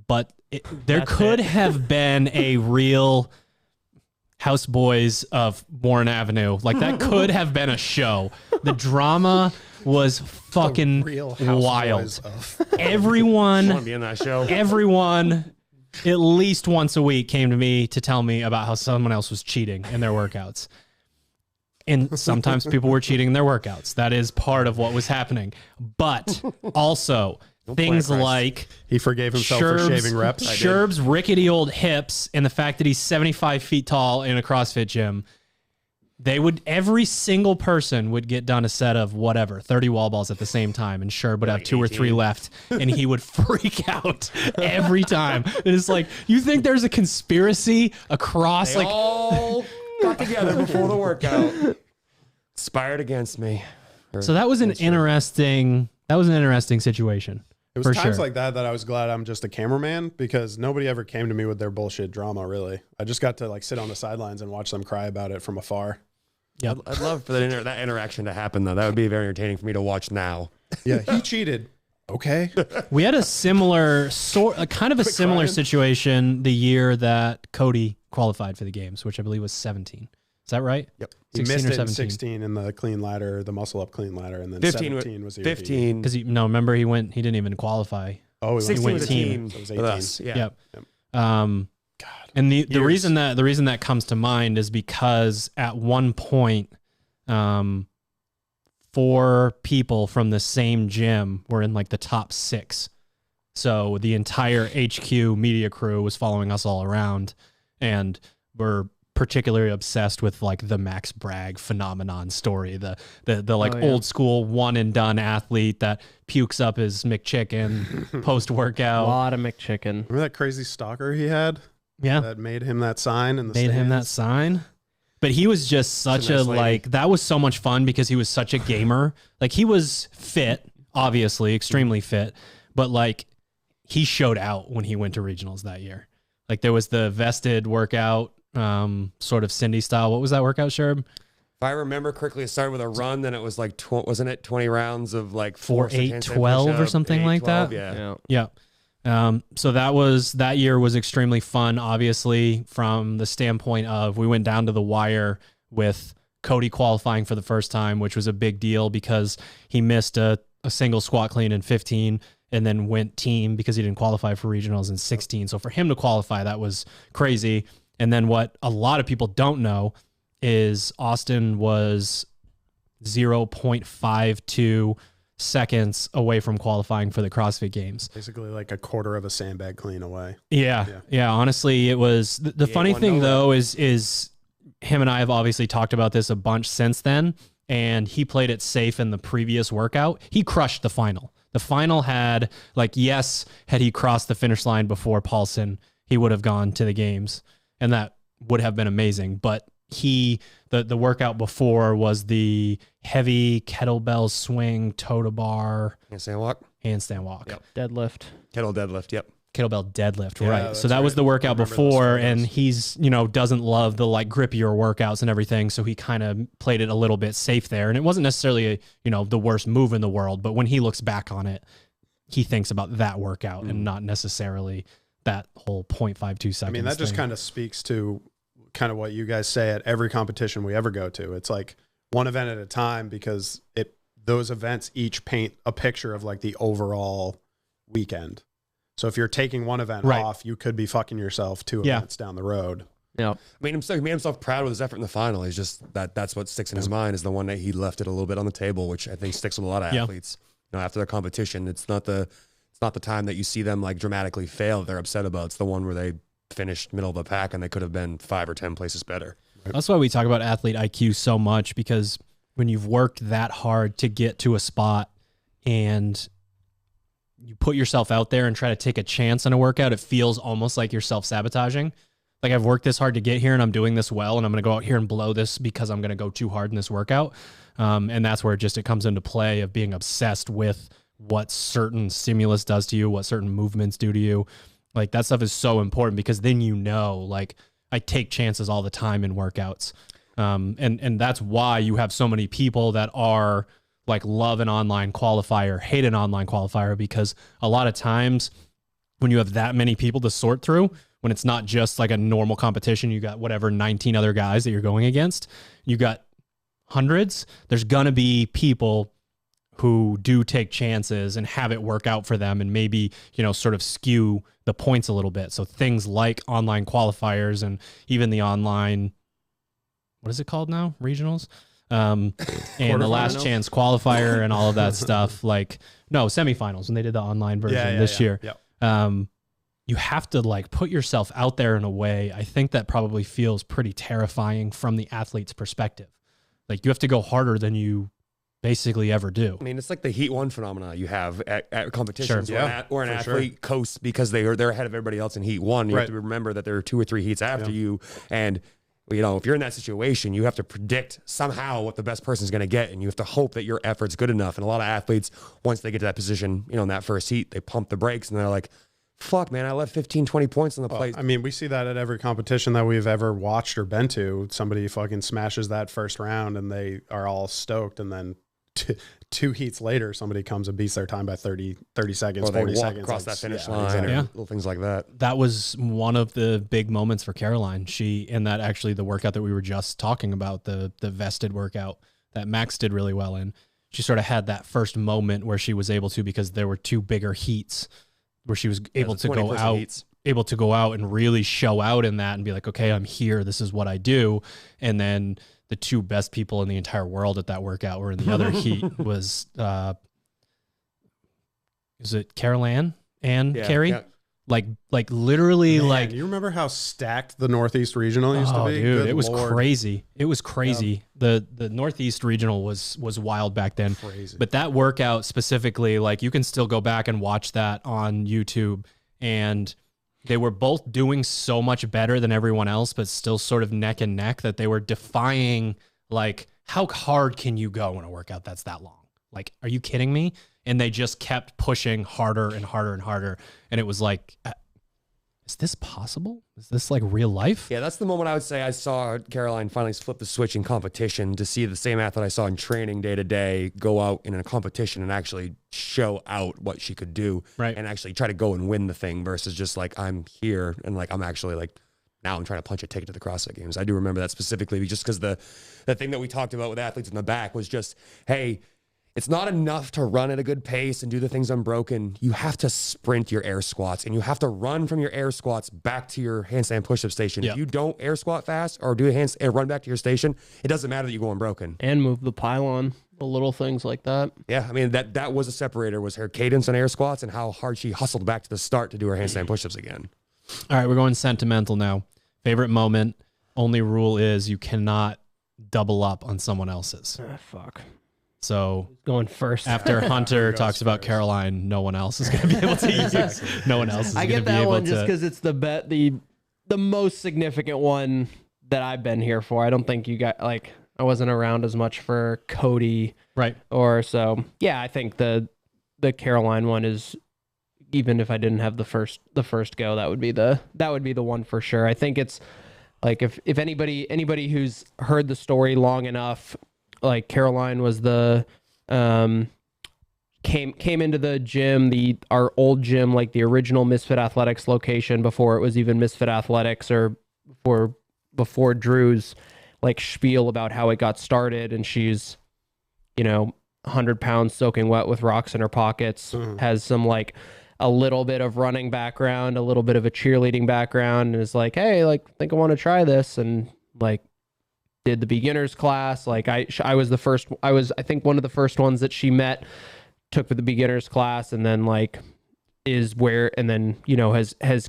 but there That's could it. have been a real Houseboys of Warren Avenue. Like that could have been a show. The drama was fucking Real wild. Houseboys of- I want Everyone to be in that show. everyone at least once a week came to me to tell me about how someone else was cheating in their workouts. And sometimes people were cheating in their workouts. That is part of what was happening. But also things Christ. like He forgave himself for shaving reps. Sherb's rickety old hips and the fact that he's 75 feet tall in a CrossFit gym. Every single person would get done a set of whatever, 30 wall balls at the same time, and Sherb would have Like 2 or 3 18. left, and he would freak out every time. And it's like, you think there's a conspiracy across, They like, all got together before the workout. Conspired against me. so that was an interesting situation. It was for times sure. like that I was glad I'm just a cameraman because nobody ever came to me with their bullshit drama, really. I just got to like sit on the sidelines and watch them cry about it from afar. Yep. I'd love for that interaction to happen, though. That would be very entertaining for me to watch now. Yeah, he cheated. Okay. We had a similar kind of a similar crying. situation the year that Cody qualified for the games, which I believe was 17. Is that right? Yep. He 16 missed or it in 17? 16 in the clean ladder, the muscle up clean ladder, and then 15 17 was the 15. Because remember he didn't even qualify. Oh, he 16 went was a team. team. So it was with 18. us. Yeah. Yep. Yep. God. And the reason that comes to mind is because at one point, 4 people from the same gym were in like the top 6. So the entire HQ media crew was following us all around, and were particularly obsessed with like the Max Bragg phenomenon story, the like old school one and done athlete that pukes up his McChicken post A workout. lot of McChicken. Remember that crazy stalker he had Yeah, that made him that sign in the made him that stands? sign. But he was just such nice a lady. like, that was so much fun because he was such a gamer. Like he was fit, obviously extremely fit, but like he showed out when he went to regionals that year. Like there was the vested workout, sort of Cindy style. What was that workout, Sherb? If I remember correctly, it started with a run, then it was like, wasn't it 20 rounds of like 4, 4, 8, 12 or something like that? Yeah. Yeah. So that year was extremely fun, obviously, from the standpoint of we went down to the wire with Cody qualifying for the first time, which was a big deal because he missed a single squat clean in 15 and then went team because he didn't qualify for regionals in 16. So for him to qualify, that was crazy. And then what a lot of people don't know is Austin was 0.52 seconds away from qualifying for the CrossFit Games. Basically like a quarter of a sandbag clean away. Yeah. Honestly, it was the funny thing though is him and I have obviously talked about this a bunch since then, and he played it safe in the previous workout. He crushed the final. The final had had he crossed the finish line before Paulson, he would have gone to the games, and that would have been amazing. But the workout before was the heavy kettlebell swing, toe to bar, Handstand walk. handstand walk. Yep. Deadlift. Kettle deadlift. Yep. Kettlebell deadlift, Yeah, right? that's So that was right. the workout I remember those before, photos. and he's doesn't love the like grippier workouts and everything, so he kind of played it a little bit safe there, and it wasn't necessarily the worst move in the world, but when he looks back on it, he thinks about that workout and not necessarily that whole 0.52 seconds. I mean, that just thing. kind of speaks to kind of what you guys say at every competition we ever go to. It's like one event at a time because those events each paint a picture of like the overall weekend. So if you're taking one event Right. off, you could be fucking yourself 2 Yeah. events down the road. Yeah. I mean, he made himself proud with his effort in the final. He's just that's what sticks in his mind is the one that he left it a little bit on the table, which I think sticks with a lot of Yeah. athletes. After their competition, it's not the time that you see them like dramatically fail that they're upset about. It's the one where they finished middle of the pack and they could have been 5 or 10 places better. That's why we talk about athlete IQ so much, because when you've worked that hard to get to a spot and you put yourself out there and try to take a chance on a workout, it feels almost like you're self-sabotaging. Like I've worked this hard to get here and I'm doing this well and I'm going to go out here and blow this because I'm going to go too hard in this workout. And that's where it comes into play of being obsessed with what certain stimulus does to you, what certain movements do to you. Like that stuff is so important because then like I take chances all the time in workouts. And that's why you have so many people that are like love an online qualifier, hate an online qualifier, because a lot of times when you have that many people to sort through, when it's not just like a normal competition, you got whatever 19 other guys that you're going against, you got hundreds, there's gonna be people who do take chances and have it work out for them and maybe, sort of skew the points a little bit. So things like online qualifiers and even the online, what is it called now? Regionals? And the last chance qualifier and all of that stuff. Like, no, semifinals when they did the online version this year. Yep. You have to like put yourself out there in a way. I think that probably feels pretty terrifying from the athlete's perspective. Like you have to go harder than you basically ever do. I mean, it's like the Heat 1 phenomena you have at competitions where an athlete coasts because they're ahead of everybody else in Heat 1. You have to remember that there are 2 or 3 heats after you. And, if you're in that situation, you have to predict somehow what the best person is going to get. And you have to hope that your effort's good enough. And a lot of athletes, once they get to that position, in that first heat, they pump the brakes and they're like, fuck, man, I left 15, 20 points on the plate. I mean, we see that at every competition that we've ever watched or been to. Somebody fucking smashes that first round and they are all stoked. And then 2 heats later, somebody comes and beats their time by 30 seconds, or they 40 walk seconds. across that finish line, or little things like that. That was one of the big moments for Caroline. The workout that we were just talking about, the vested workout that Max did really well in, she sort of had that first moment where she was able to, because there were 2 bigger heats where she was able to go out and really show out in that and be like, okay, I'm here. This is what I do. And then the 2 best people in the entire world at that workout were in the other heat was, is it Carol Ann and Carrie? Yeah. Like literally, man, like, you remember how stacked the Northeast Regional used to be? Dude, it was crazy. It was crazy. The Northeast Regional was wild back then. Crazy. But that workout specifically, like you can still go back and watch that on YouTube, and they were both doing so much better than everyone else, but still sort of neck and neck, that they were defying, like, how hard can you go in a workout that's that long? Like, are you kidding me? And they just kept pushing harder and harder and harder. And it was like, is this possible? Is this like real life? Yeah, that's the moment I would say I saw Caroline finally flip the switch in competition, to see the same athlete I saw in training day to day go out in a competition and actually show out what she could do, right? And actually try to go and win the thing, versus just like, I'm here and like I'm actually like, now I'm trying to punch a ticket to the CrossFit Games. I do remember that specifically, just because the thing that we talked about with athletes in the back was just, hey, it's not enough to run at a good pace and do the things unbroken. You have to sprint your air squats, and you have to run from your air squats back to your handstand push-up station. Yep. If you don't air squat fast or do a run back to your station, it doesn't matter that you go unbroken. And move the pylon, the little things like that. Yeah, I mean, that was a separator, was her cadence on air squats and how hard she hustled back to the start to do her handstand push-ups again. All right, we're going sentimental now. Favorite moment. Only rule is you cannot double up on someone else's. Fuck. So going first after Hunter talks about Caroline, no one else is going to be able to use. No one else is going to be able to. I get that one just because it's the most significant one that I've been here for. I don't think you got, like, I wasn't around as much for Cody, right? Or so. Yeah, I think the Caroline one is, even if I didn't have the first go, that would be the one for sure. I think it's like, if anybody who's heard the story long enough, like, Caroline was came into the gym, our old gym, like the original Misfit Athletics location before it was even Misfit Athletics, or before Drew's like spiel about how it got started. And she's, 100 pounds soaking wet with rocks in her pockets, has some like a little bit of running background, a little bit of a cheerleading background, and is like, hey, like, I think I want to try this. And like, did the beginners class. Like I was I think one of the first ones that she met, took the beginners class, and then like has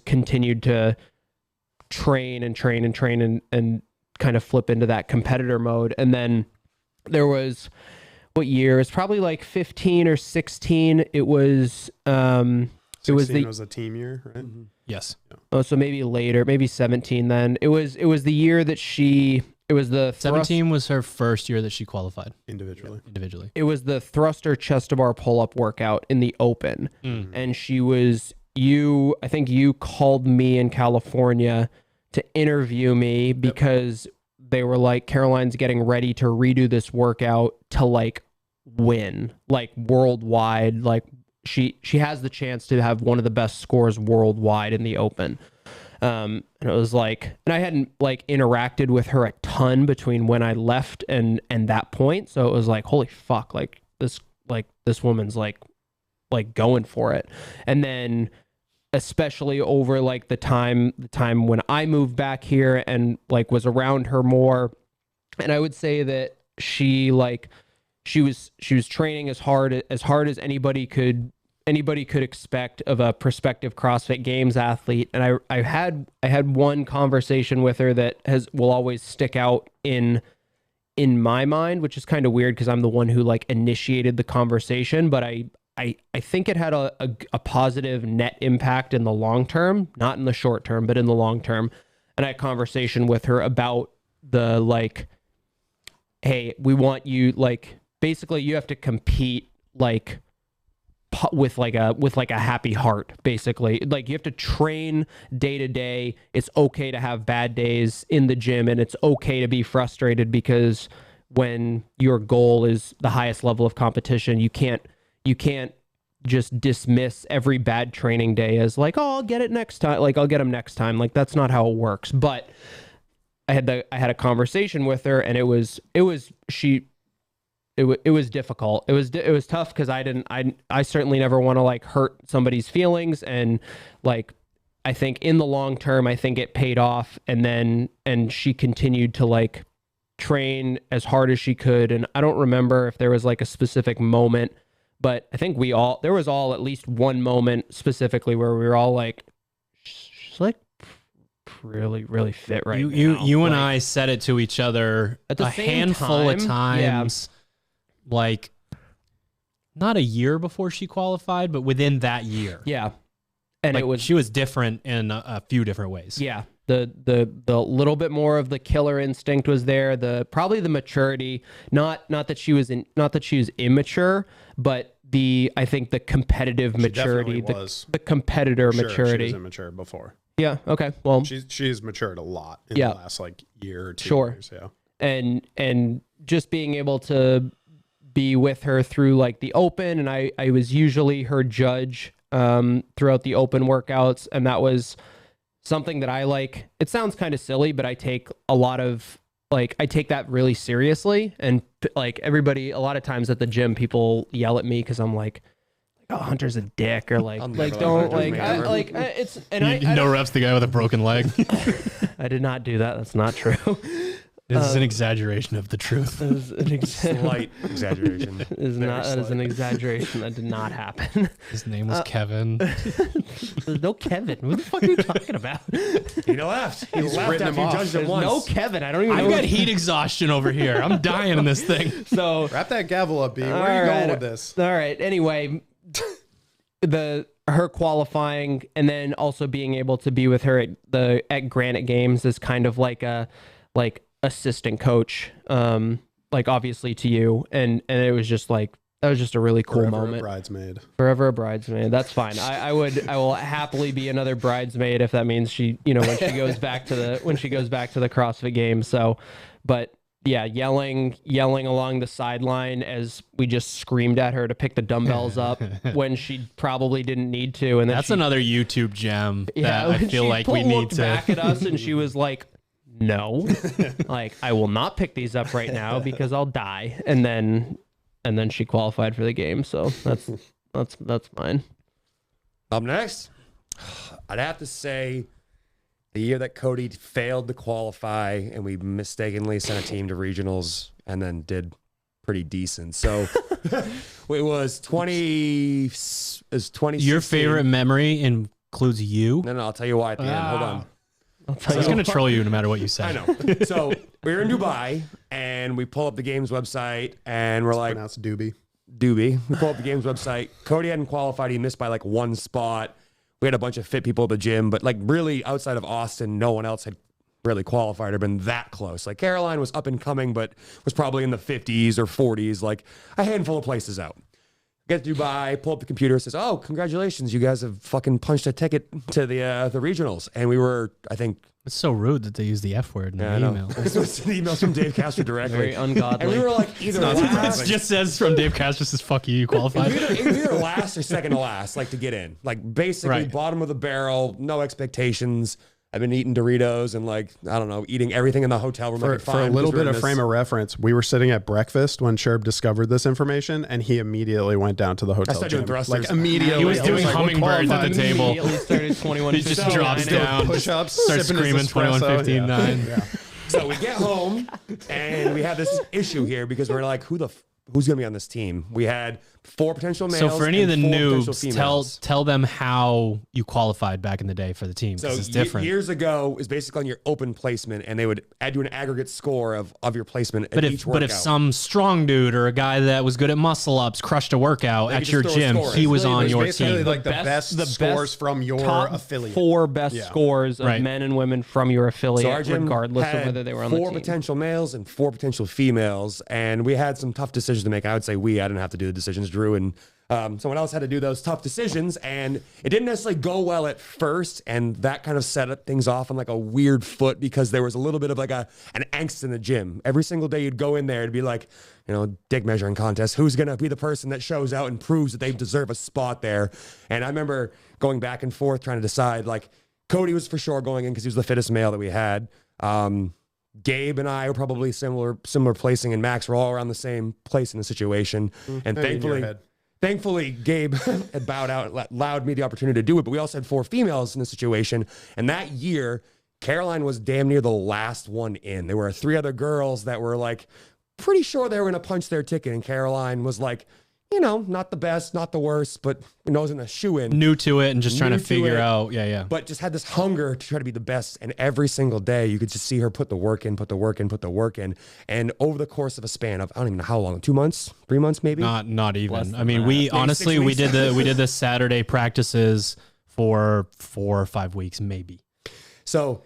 continued to train and kind of flip into that competitor mode. And then there was, what year? It's probably like 15 or 16. It was 16 was a team year, right? Mm-hmm. Yes. Oh, so maybe later, maybe 17 then. It was the year that it was the 17 was her first year that she qualified individually. It was the thruster chest to bar pull-up workout in the open. And I think you called me in California to interview me because they were like, Caroline's getting ready to redo this workout to like win, like worldwide. Like she has the chance to have one of the best scores worldwide in the open. And it was like, and I hadn't like interacted with her a ton between when I left and that point. So it was like, holy fuck, like this woman's like going for it. And then especially over like the time when I moved back here and like was around her more. And I would say that she was training as hard as anybody could expect of a prospective CrossFit Games athlete. And I had one conversation with her that will always stick out in my mind, which is kind of weird because I'm the one who like initiated the conversation, but I think it had a positive net impact in the long term, not in the short term, but in the long term. And I had a conversation with her about the like, hey, we want you, like, basically you have to compete like with like a happy heart, basically. Like you have to train day to day. It's okay to have bad days in the gym, and it's okay to be frustrated, because when your goal is the highest level of competition, you can't just dismiss every bad training day as like, oh, I'll get it next time. Like I'll get them next time. Like that's not how it works. But I had a conversation with her, and it was difficult. It was tough because I certainly never want to like hurt somebody's feelings. And like, I think in the long term, I think it paid off. And she continued to like train as hard as she could. And I don't remember if there was like a specific moment, but I think there was at least one moment specifically where we were all like, she's like really, really fit right now. You and I said it to each other at the a same handful of times. Yeah. Like not a year before she qualified, but within that year. Yeah. And like, she was different in a few different ways. Yeah. The little bit more of the killer instinct was there. Probably the maturity, not that she was immature, but I think the competitive maturity, the competitor maturity. She was immature before. Yeah. Okay. Well, she's matured a lot in the last like year or 2 years. Yeah. And just being able to be with her through like the open, and I was usually her judge throughout the open workouts, and that was something that I like. It sounds kind of silly, but I take that really seriously. And like everybody, a lot of times at the gym, people yell at me because I'm like, oh, Hunter's a dick, or like don't like it's, and I no reps the guy with a broken leg. I did not do that. That's not true. This is an exaggeration of the truth. Slight exaggeration. That is an exaggeration. That did not happen. His name was Kevin. There's no Kevin. What the fuck are you talking about? He laughed. He laughed after you judged it once. No Kevin. I don't even know. I've got heat exhaustion over here. I'm dying in this thing. So wrap that gavel up, B. Where are you going with this? All right. Anyway, her qualifying, and then also being able to be with her at Granite Games is kind of like a assistant coach, like obviously to you, and it was just like, that was just a really cool moment. Forever a bridesmaid. That's fine. I will happily be another bridesmaid if that means she, when she goes back to the CrossFit Games. So, but yeah, yelling along the sideline as we just screamed at her to pick the dumbbells up when she probably didn't need to. And then that's another YouTube gem that I feel like we need to back at us, and she was like, no, like I will not pick these up right now because I'll die. And then she qualified for the game. So that's fine. Up next, I'd have to say the year that Cody failed to qualify and we mistakenly sent a team to regionals and then did pretty decent. So it was 2016. Your favorite memory includes you? No, I'll tell you why at the end. Hold on. I was going to troll you no matter what you said. I know. So we were in Dubai and we pull up the games website and we're like, pronounced Doobie. We pull up the games website. Cody hadn't qualified. He missed by like one spot. we had a bunch of fit people at the gym, but like really outside of Austin, no one else had really qualified or been that close. Like Caroline was up and coming, but was probably in the 50s or 40s, like a handful of places out. Get to Dubai, pull up the computer, says, "Oh, congratulations, you guys have fucking punched a ticket to the regionals." And we were, I think, it's so rude that they use the F word in the email. This was an email from Dave Castro directly. Very ungodly. And we were like either last. It just says from Dave Castro, says "fuck you, you qualified." Either last or second to last, like to get in. Like basically bottom of the barrel, no expectations. I've been eating Doritos and like, I don't know, eating everything in the hotel room. For a little bit of frame of reference, we were sitting at breakfast when Sherb discovered this information, and he immediately went down to the hotel gym. Like immediately. He was doing hummingbirds at the table. Immediately started 21. He just drops down, push-ups, starts screaming 21:59. Yeah. So we get home and we have this issue here because we're like, who's going to be on this team? We had 4 potential males. So for any of the and 4 potential noobs, females. tell them how you qualified back in the day for the team. So it's different. Years ago is basically on your open placement, and they would add you an aggregate score of your placement But at if each workout. some strong dude or a guy that was good at muscle ups crushed a workout at your gym, he was on your team. Like the best scores from your top affiliate. 4 best scores of men and women from your affiliate, So our gym regardless had of whether they were on the team. 4 potential males and 4 potential females, and we had some tough decisions to make. I would say I didn't have to do the decisions. Drew and someone else had to do those tough decisions, and it didn't necessarily go well at first, and that kind of set up things off on like a weird foot because there was a little bit of like an angst in the gym. Every single day you'd go in there to be like, dick measuring contest. Who's going to be the person that shows out and proves that they deserve a spot there? And I remember going back and forth trying to decide, like, Cody was for sure going in because he was the fittest male that we had. Gabe and I were probably similar placing, and Max were all around the same place in the situation. And thankfully, Gabe had bowed out and allowed me the opportunity to do it. But we also had 4 females in the situation. And that year, Caroline was damn near the last one in. There were 3 other girls that were like pretty sure they were going to punch their ticket. And Caroline was like, not the best, not the worst, but wasn't a shoe-in. New to it and just trying to figure out. Yeah. But just had this hunger to try to be the best. And every single day you could just see her put the work in. And over the course of a span of, I don't even know how long, 2 months, 3 months, maybe? Not even. I mean, we did the Saturday practices for 4 or 5 weeks, maybe. So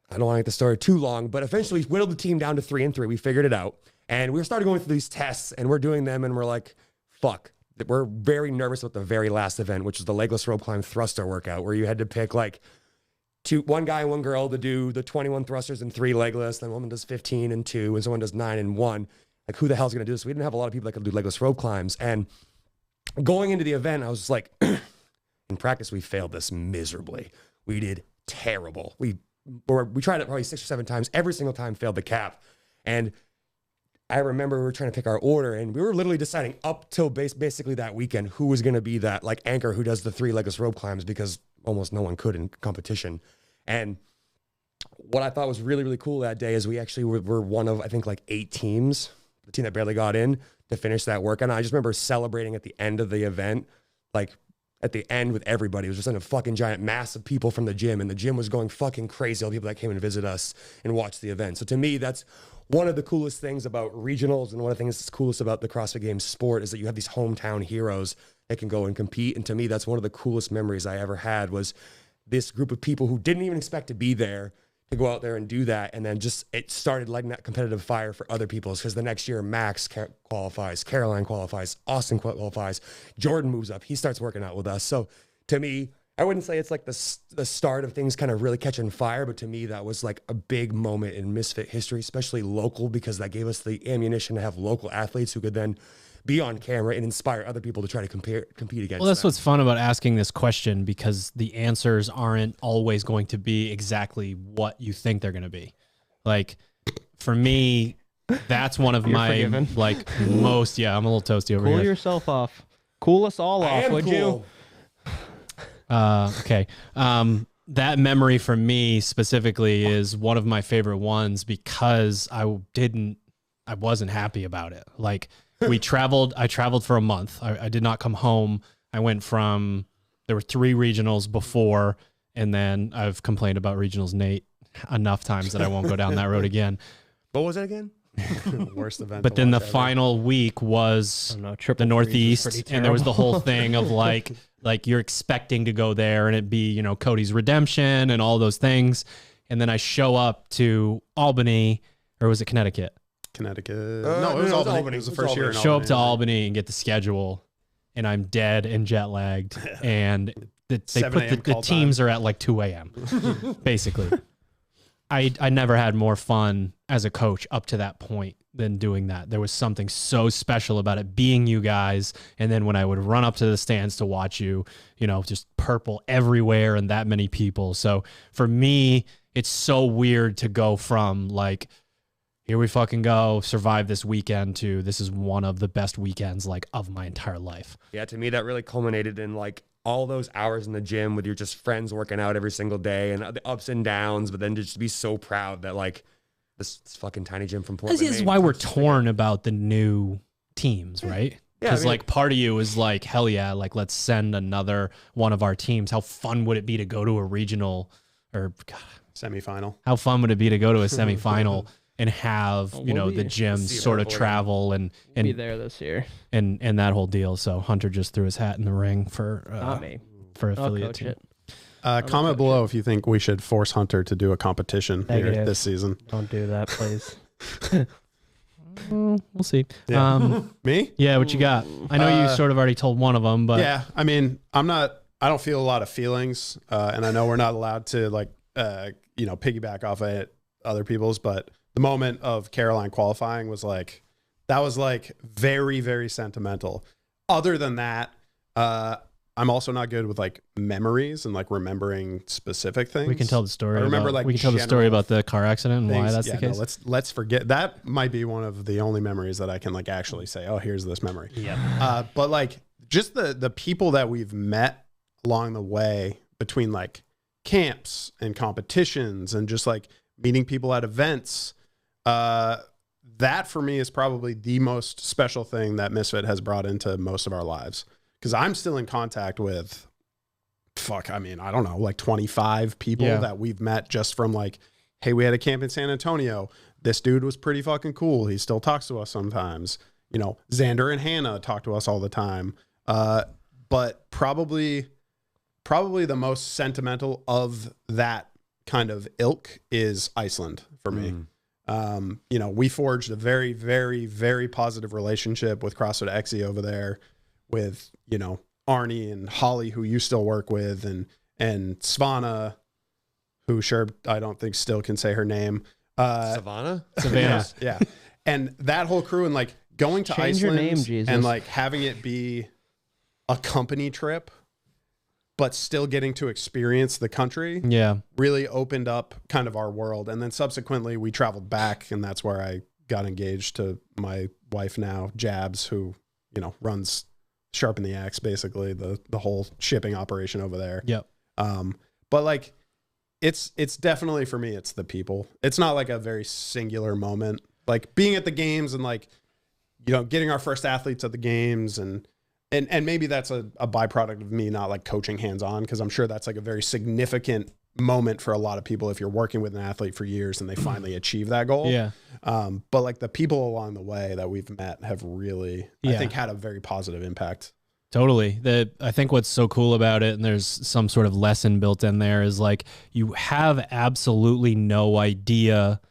I don't want to make the story too long, but eventually we whittled the team down to 3-3. We figured it out. And we started going through these tests, and we're doing them, and we're like, fuck. We're very nervous about the very last event, which is the legless rope climb thruster workout, where you had to pick like 1 guy and 1 girl to do the 21 thrusters and 3 legless. Then one does 15 and 2, and someone does 9 and 1. Like, who the hell's going to do this? We didn't have a lot of people that could do legless rope climbs. And going into the event, I was just like, in practice, we failed this miserably. We did terrible. We tried it probably 6 or 7 times. Every single time failed the cap. And I remember we were trying to pick our order, and we were literally deciding up till basically that weekend who was going to be that like anchor who does the 3 legless rope climbs, because almost no one could in competition. And what I thought was really, really cool that day is we actually were one of, I think, like 8 teams, the team that barely got in to finish that work. And I just remember celebrating at the end of the event, like at the end with everybody. It was just in a fucking giant mass of people from the gym, and the gym was going fucking crazy. All the people that came and visit us and watched the event. So to me, that's one of the coolest things about regionals, and one of the things that's coolest about the CrossFit Games sport is that you have these hometown heroes that can go and compete. And to me, that's one of the coolest memories I ever had, was this group of people who didn't even expect to be there to go out there and do that. And then just, it started lighting that competitive fire for other people, because the next year Max qualifies, Caroline qualifies, Austin qualifies, Jordan moves up, he starts working out with us. So to me, I wouldn't say it's like the start of things kind of really catching fire, but to me, that was like a big moment in Misfit history, especially local, because that gave us the ammunition to have local athletes who could then be on camera and inspire other people to try to compete against. Well, that's what's fun about asking this question, because the answers aren't always going to be exactly what you think they're going to be. Like, for me, that's one of my forgiven. like most. Yeah, I'm a little toasty over here. Cool yourself off. Cool us all off, would you? Okay. That memory for me specifically is one of my favorite ones, because I wasn't happy about it. Like, I traveled for a month. I did not come home. I went there were 3 regionals before, and then I've complained about regionals, Nate, enough times that I won't go down that road again. What was it again? Worst event. But then the final week was the Northeast, and there was the whole thing of like you're expecting to go there and it be, you know, Cody's redemption and all those things. And then I show up to Albany, or was it Connecticut? Connecticut. No, it was Albany. It was the first year in Albany. Show up to Albany and get the schedule, and I'm dead and jet lagged. And they put the teams are at like 2 a.m. basically. I never had more fun as a coach up to that point than doing that. There was something so special about it being you guys. And then when I would run up to the stands to watch you, you know, just purple everywhere and that many people. So for me, it's so weird to go from like, here we fucking go, survive this weekend, to this is one of the best weekends like of my entire life. Yeah, to me, that really culminated in like all those hours in the gym with your just friends working out every single day and the ups and downs, but then just to be so proud that like this fucking tiny gym from Portland. This is why we're torn about the new teams, right? Yeah, Because like part of you is like, hell yeah, like let's send another one of our teams. How fun would it be to go to a regional or semifinal? How fun would it be to go to a semifinal and have, you know, the gyms sort of travel and be there this year and that whole deal. So Hunter just threw his hat in the ring for not me for affiliate team. Comment below if you think we should force Hunter to do a competition here this season. Don't do that, please. We'll see. Yeah. Me? Yeah, what you got? I know you sort of already told one of them, but yeah, I mean, I don't feel a lot of feelings, and I know we're not allowed to like, you know, piggyback off of other people's, but the moment of Caroline qualifying was like, that was like very, very sentimental. Other than that, I'm also not good with like memories and like remembering specific things. we can tell the story. I remember about, like we can tell the story about the car accident and why that's the case. No, let's forget that. Might be one of the only memories that I can like actually say, oh, here's this memory. Yeah. But like just the people that we've met along the way between like camps and competitions and just like meeting people at events. That for me is probably the most special thing that Misfit has brought into most of our lives. Because I'm still in contact with, I mean, I don't know, like 25 people that we've met just from like, hey, we had a camp in San Antonio. This dude was pretty fucking cool. He still talks to us sometimes. You know, Xander and Hannah talk to us all the time. But probably the most sentimental of that kind of ilk is Iceland for me. You know, we forged a very, very, very positive relationship with CrossFit Exie over there with, you know, Arnie and Holly, who you still work with, and Svana, who I don't think still can say her name. Savannah? Yeah. And that whole crew and like going to Change Iceland your name, Jesus. and like having it be a company trip, but still getting to experience the country really opened up kind of our world. And then subsequently we traveled back, and that's where I got engaged to my wife now, Jabs, who, you know, runs Sharpen the Axe, basically the whole shipping operation over there. Yep. But like, it's definitely for me, it's the people. It's not like a very singular moment, like being at the games and like, you know, getting our first athletes at the games and maybe that's a byproduct of me not like coaching hands-on, because I'm sure that's like a very significant moment for a lot of people if you're working with an athlete for years and they finally achieve that goal. Yeah. But like the people along the way that we've met have really, I think, had a very positive impact. Totally. I think what's so cool about it, and there's some sort of lesson built in there, is like you have absolutely no idea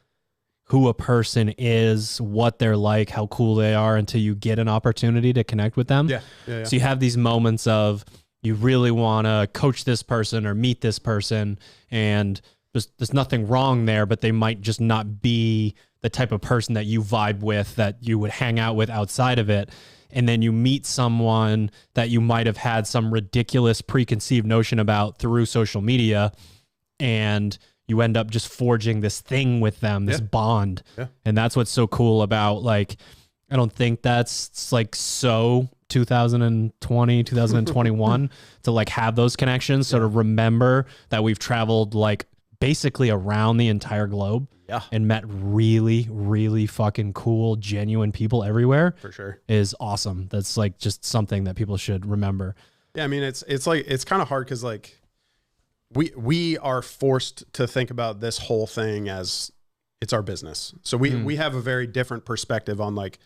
who a person is, what they're like, how cool they are until you get an opportunity to connect with them. Yeah. So you have these moments of you really want to coach this person or meet this person, and there's nothing wrong there, but they might just not be the type of person that you vibe with, that you would hang out with outside of it. And then you meet someone that you might have had some ridiculous preconceived notion about through social media, and you end up just forging this thing with them, this bond. Yeah. And that's what's so cool about, like, I don't think that's like so 2020, 2021 to like have those connections. So to remember that we've traveled like basically around the entire globe and met really, really fucking cool, genuine people everywhere. For sure. Is awesome. That's like just something that people should remember. Yeah. I mean, it's like, it's kind of hard because like we are forced to think about this whole thing as it's our business. So we have a very different perspective on like,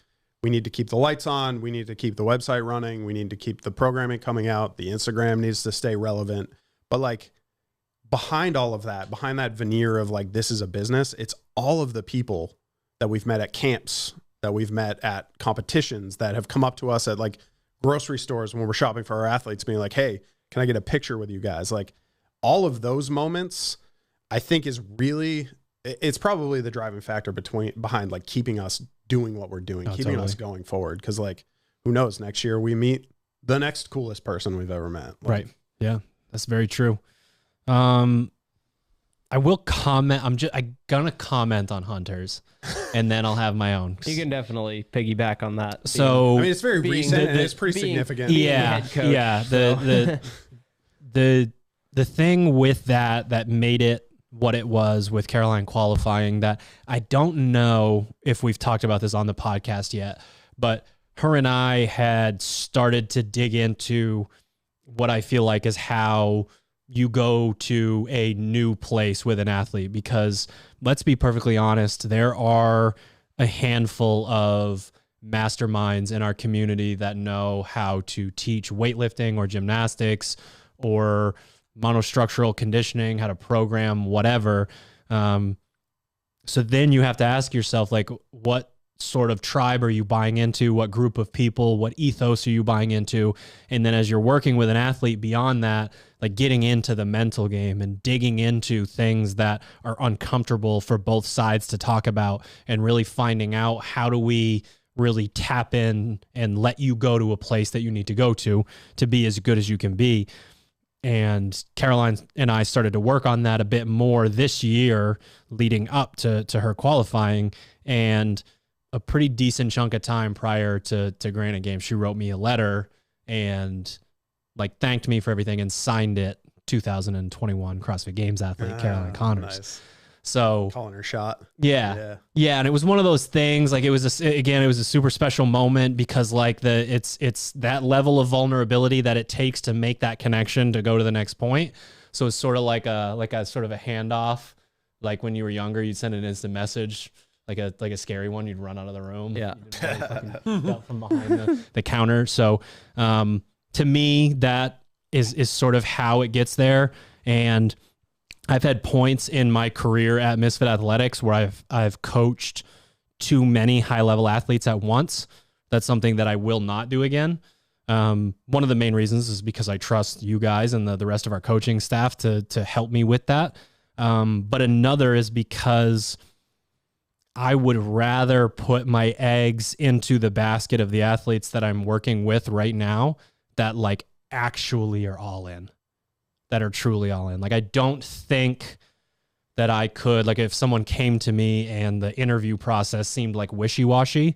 we need to keep the lights on. We need to keep the website running. We need to keep the programming coming out. The Instagram needs to stay relevant. But like behind all of that, behind that veneer of like, this is a business, it's all of the people that we've met at camps, that we've met at competitions, that have come up to us at like grocery stores when we're shopping for our athletes, being like, hey, can I get a picture with you guys? Like all of those moments, I think is really, it's probably the driving factor behind like keeping us doing what we're doing, keeping us going forward. Cause like, who knows, next year we meet the next coolest person we've ever met. Like, right. Yeah, that's very true. I will comment. I'm gonna comment on Hunters, and then I'll have my own. You can definitely piggyback on that. So I mean, it's very recent and it's pretty significant. Yeah, coach, yeah. The thing with that made it what it was with Caroline qualifying, that I don't know if we've talked about this on the podcast yet, but her and I had started to dig into what I feel like is how you go to a new place with an athlete, because let's be perfectly honest, there are a handful of masterminds in our community that know how to teach weightlifting or gymnastics or monostructural conditioning, how to program, whatever. So then you have to ask yourself, like, what sort of tribe are you buying into? What group of people? What ethos are you buying into? And then as you're working with an athlete beyond that, like getting into the mental game and digging into things that are uncomfortable for both sides to talk about, and really finding out how do we really tap in and let you go to a place that you need to go to be as good as you can be. And Caroline and I started to work on that a bit more this year leading up to her qualifying, and a pretty decent chunk of time prior to Granite Games, she wrote me a letter and like thanked me for everything and signed it 2021 CrossFit Games athlete, Caroline Connors. Nice. So calling her shot. Yeah. And it was one of those things, like it was a super special moment, because like it's that level of vulnerability that it takes to make that connection to go to the next point. So it's sort of like a sort of a handoff. Like when you were younger, you'd send an instant message, like a scary one, you'd run out of the room. Yeah. From behind the counter. So to me, that is sort of how it gets there. And I've had points in my career at Misfit Athletics where I've coached too many high-level athletes at once. That's something that I will not do again. One of the main reasons is because I trust you guys and the rest of our coaching staff to help me with that. But another is because I would rather put my eggs into the basket of the athletes that I'm working with right now that like actually are all in, that are truly all in. Like, I don't think that I could, like, if someone came to me and the interview process seemed like wishy-washy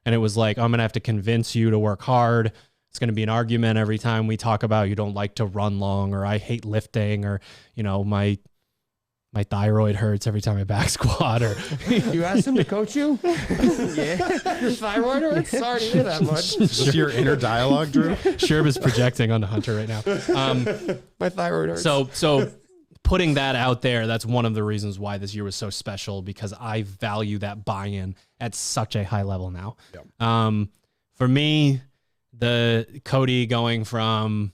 and it was like, I'm going to have to convince you to work hard. It's going to be an argument every time we talk about you don't like to run long, or I hate lifting, or, you know, my thyroid hurts every time I back squat, or you asked him to coach you? Yeah. Your thyroid hurts? Sorry to hear that much. Is this your inner dialogue, Drew? Sherb is projecting onto Hunter right now. My thyroid hurts. So putting that out there, that's one of the reasons why this year was so special, because I value that buy-in at such a high level now. Yep. For me, the Cody going from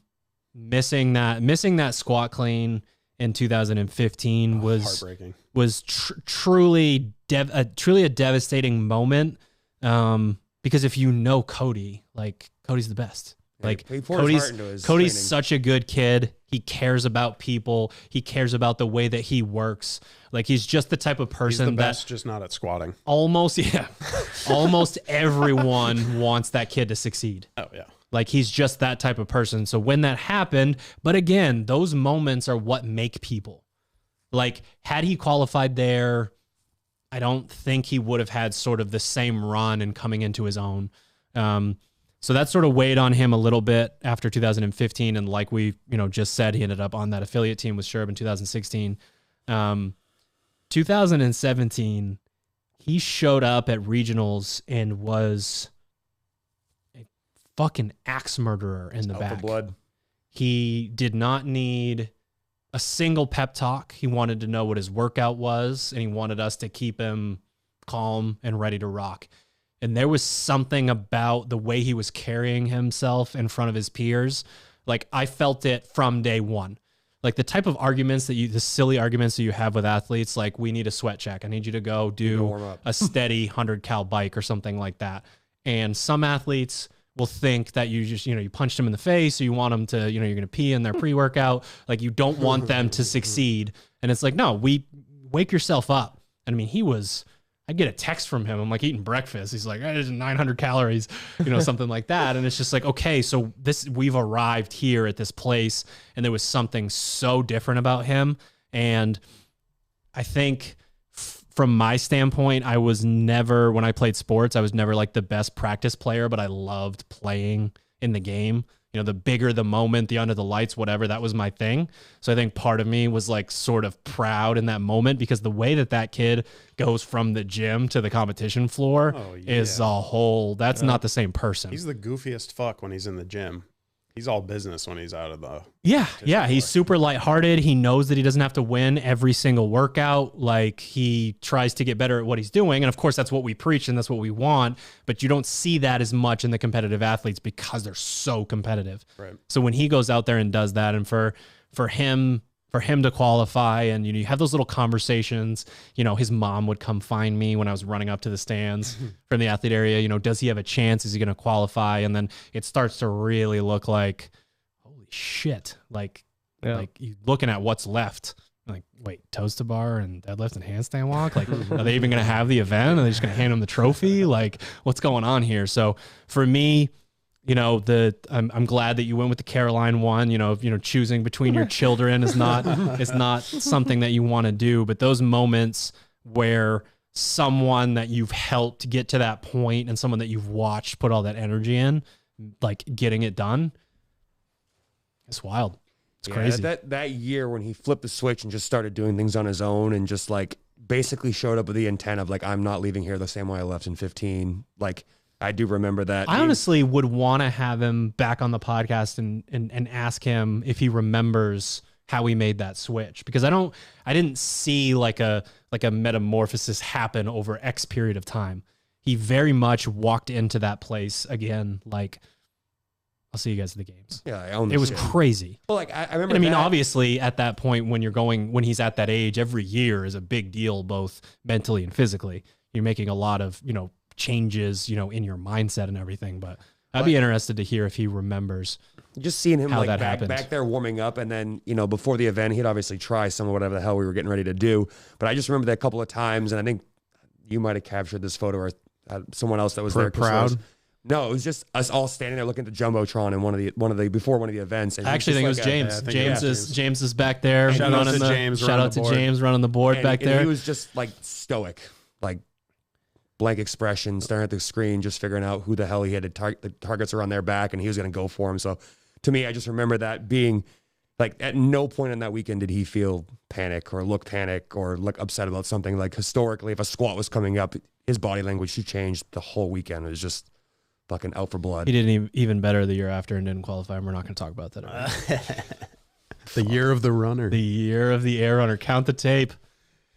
missing that squat clean in 2015 was heartbreaking. Was truly a devastating moment. Because if you know Cody, like, Cody's the best. Like, Cody's such a good kid. He cares about people. He cares about the way that he works. Like, he's just the type of person he's the best, just not at squatting. Almost everyone wants that kid to succeed. Oh yeah. Like, he's just that type of person. So when that happened, but again, those moments are what make people. Like, had he qualified there, I don't think he would have had sort of the same run and coming into his own. So that sort of weighed on him a little bit after 2015. And like we, just said, he ended up on that affiliate team with Sherb in 2016. 2017, he showed up at regionals and was a fucking axe murderer in the back. Blood. He did not need a single pep talk. He wanted to know what his workout was, and he wanted us to keep him calm and ready to rock. And there was something about the way he was carrying himself in front of his peers. Like, I felt it from day one. Like, the type of arguments the silly arguments that you have with athletes, like, we need a sweat check. I need you to go do a steady 100 cal bike or something like that. And some athletes will think that you just, you punched them in the face, or you want them to, you're going to pee in their pre-workout. Like, you don't want them to succeed. And it's like, no, wake yourself up. And I mean, I get a text from him. I'm like eating breakfast. He's like, there's 900 calories, something like that. And it's just like, okay, so we've arrived here at this place, and there was something so different about him. And I think from my standpoint, when I played sports, I was never like the best practice player, but I loved playing in the game. The bigger the moment, the under the lights, whatever, that was my thing. So I think part of me was like sort of proud in that moment, because the way that kid goes from the gym to the competition floor is that's not the same person. He's the goofiest fuck when he's in the gym. He's all business when he's out of the... Yeah. He's super lighthearted. He knows that he doesn't have to win every single workout. Like, he tries to get better at what he's doing. And of course, that's what we preach and that's what we want. But you don't see that as much in the competitive athletes because they're so competitive. Right. So when he goes out there and does that, and for him to qualify, and you have those little conversations, his mom would come find me when I was running up to the stands from the athlete area, does he have a chance? Is he going to qualify? And then it starts to really look like, holy shit. Like you looking at what's left. Like, wait, toes to bar and deadlift and handstand walk? Like, are they even going to have the event? Are they just going to hand him the trophy? Like, what's going on here? So for me, I'm glad that you went with the Caroline one. Choosing between your children is not something that you want to do. But those moments where someone that you've helped get to that point and someone that you've watched put all that energy in, like getting it done, it's wild. It's crazy. That year when he flipped the switch and just started doing things on his own, and just like basically showed up with the intent of like, I'm not leaving here the same way I left in 15. Like, I do remember that. I honestly would want to have him back on the podcast and ask him if he remembers how he made that switch, because I didn't see like a metamorphosis happen over X period of time. He very much walked into that place again. Like, I'll see you guys at the games. Yeah, it was crazy. Well, like I remember. And I mean, obviously, at that point when he's at that age, every year is a big deal, both mentally and physically. You're making a lot of changes, in your mindset and everything. But I'd be interested to hear if he remembers. Just seeing him how like that back there warming up, and then before the event, he'd obviously try some of whatever the hell we were getting ready to do. But I just remember that a couple of times, and I think you might have captured this photo, or someone else that was there. Proud. No, it was just us all standing there looking at the jumbotron in one of the events. And I actually think it was James. James is back there. Shout out to James running the board back there. And he was just like stoic, like blank expression, staring at the screen, just figuring out who the hell he had the targets are on their back, and he was going to go for him. So to me, I just remember that being like, at no point on that weekend did he feel panic or look upset about something. Like, historically, if a squat was coming up, his body language, he changed the whole weekend. It was just fucking out for blood. He did even better the year after and didn't qualify, and we're not going to talk about that. The year of the runner. The year of the air runner. Count the tape.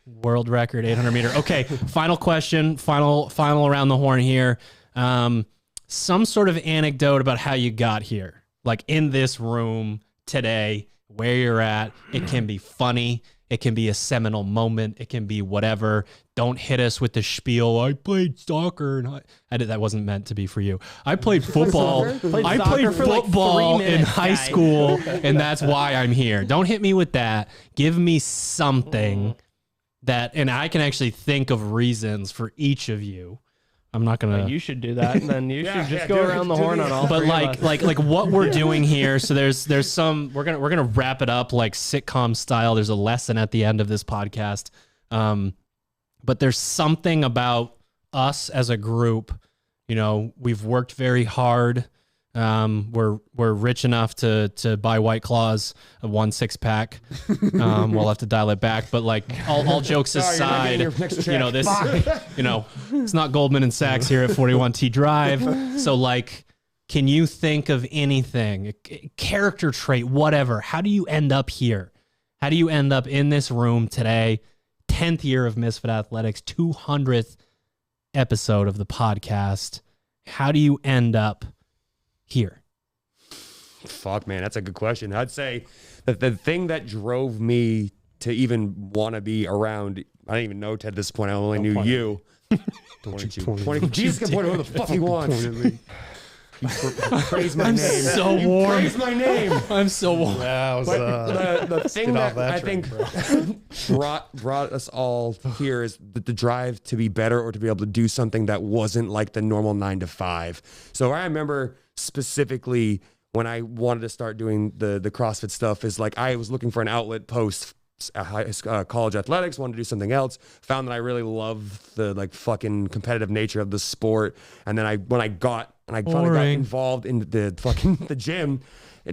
World record, 800 meter. Okay, final question, final around the horn here. Some sort of anecdote about how you got here, like in this room today, where you're at. It can be funny. It can be a seminal moment. It can be whatever. Don't hit us with the spiel. I played soccer, and that wasn't meant to be for you. I played football. I played football in high school, and that's why I'm here. Don't hit me with that. Give me something that, and I can actually think of reasons for each of you. I'm not gonna. You should do that, and then you should just go around the horn on all. But like what we're doing here. So there's some. We're gonna wrap it up like sitcom style. There's a lesson at the end of this podcast. But there's something about us as a group. We've worked very hard. We're rich enough to buy White Claws, a 1 6-pack. We'll have to dial it back, but like all jokes aside, it's not Goldman and Sachs here at 41T Drive. So like, can you think of anything, a character trait, whatever? How do you end up here? How do you end up in this room today? 10th year of Misfit Athletics, 200th episode of the podcast. How do you end up here? Fuck, man, that's a good question. I'd say that the thing that drove me to even want to be around, I didn't even know Ted at this point. I only knew you. 22. Jesus can point who the fuck he wants. Praise my name. So warm. Praise my name. I'm so warm. Yeah, The thing that I train, think brought us all here is the drive to be better or to be able to do something that wasn't like the normal 9 to 5. So I remember specifically when I wanted to start doing the CrossFit stuff is like I was looking for an outlet post college athletics, wanted to do something else, found that I really loved the like fucking competitive nature of the sport. And then when I finally got involved in the gym,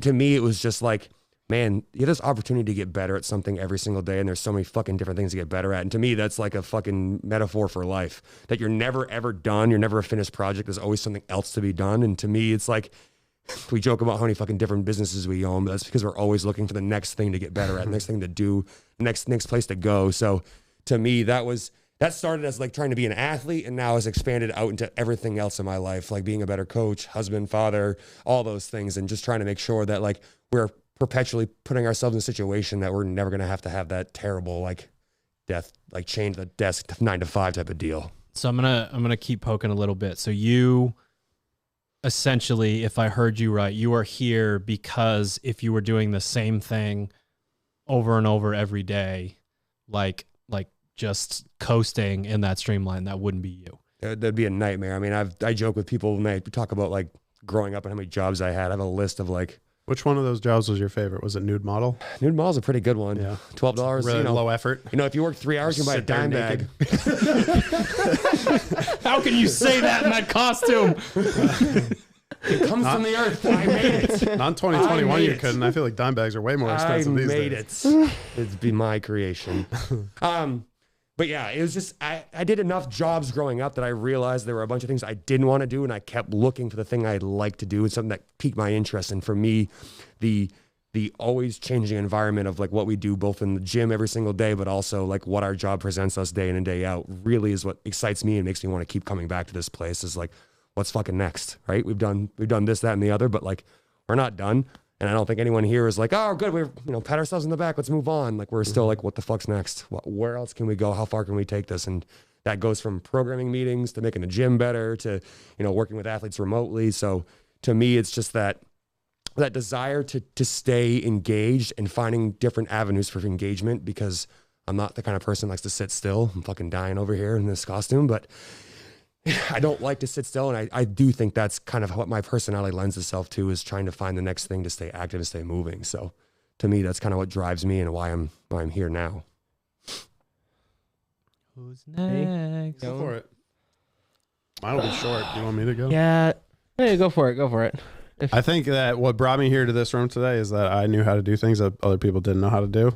to me it was just like, man, you have this opportunity to get better at something every single day, and there's so many fucking different things to get better at. And to me, that's like a fucking metaphor for life, that you're never ever done, you're never a finished project, there's always something else to be done. And to me, it's like, we joke about how many fucking different businesses we own, but that's because we're always looking for the next thing to get better at, next thing to do, next place to go. So to me, that started as like trying to be an athlete, and now has expanded out into everything else in my life, like being a better coach, husband, father, all those things, and just trying to make sure that like we're perpetually putting ourselves in a situation that we're never going to have that terrible like death, like change the desk to 9 to 5 type of deal. So I'm gonna keep poking a little bit. So you essentially, if I heard you right, you are here because if you were doing the same thing over and over every day, like just coasting in that streamline, that wouldn't be you. That'd be a nightmare. I mean, I joke with people when they talk about like growing up and how many jobs I had. I have a list of like. Which one of those jobs was your favorite? Was it nude model? Nude model's a pretty good one. Yeah, $12. Really low effort. You know, if you work 3 hours, you can buy a dime bag. How can you say that in that costume? It comes from the earth. I made it. Not in 2021 you couldn't. I feel like dime bags are way more expensive these days. I made it. It'd be my creation. But yeah, it was just, I did enough jobs growing up that I realized there were a bunch of things I didn't want to do, and I kept looking for the thing I'd like to do and something that piqued my interest. And for me, the always changing environment of like what we do both in the gym every single day, but also like what our job presents us day in and day out really is what excites me and makes me want to keep coming back to this place. Is like, what's fucking next, right? We've done this, that, and the other, but like we're not done. And I don't think anyone here is like, oh, good, we're, pat ourselves in the back, let's move on. Like we're still like, what the fuck's next? Where else can we go? How far can we take this? And that goes from programming meetings to making the gym better to, working with athletes remotely. So to me, it's just that desire to stay engaged and finding different avenues for engagement, because I'm not the kind of person that likes to sit still. I'm fucking dying over here in this costume, but I don't like to sit still, and I do think that's kind of what my personality lends itself to, is trying to find the next thing to stay active and stay moving. So to me, that's kind of what drives me and why I'm here now. Who's next? Go for it. Mine will be short. Do you want me to go? Yeah. Hey, go for it. I think that what brought me here to this room today is that I knew how to do things that other people didn't know how to do.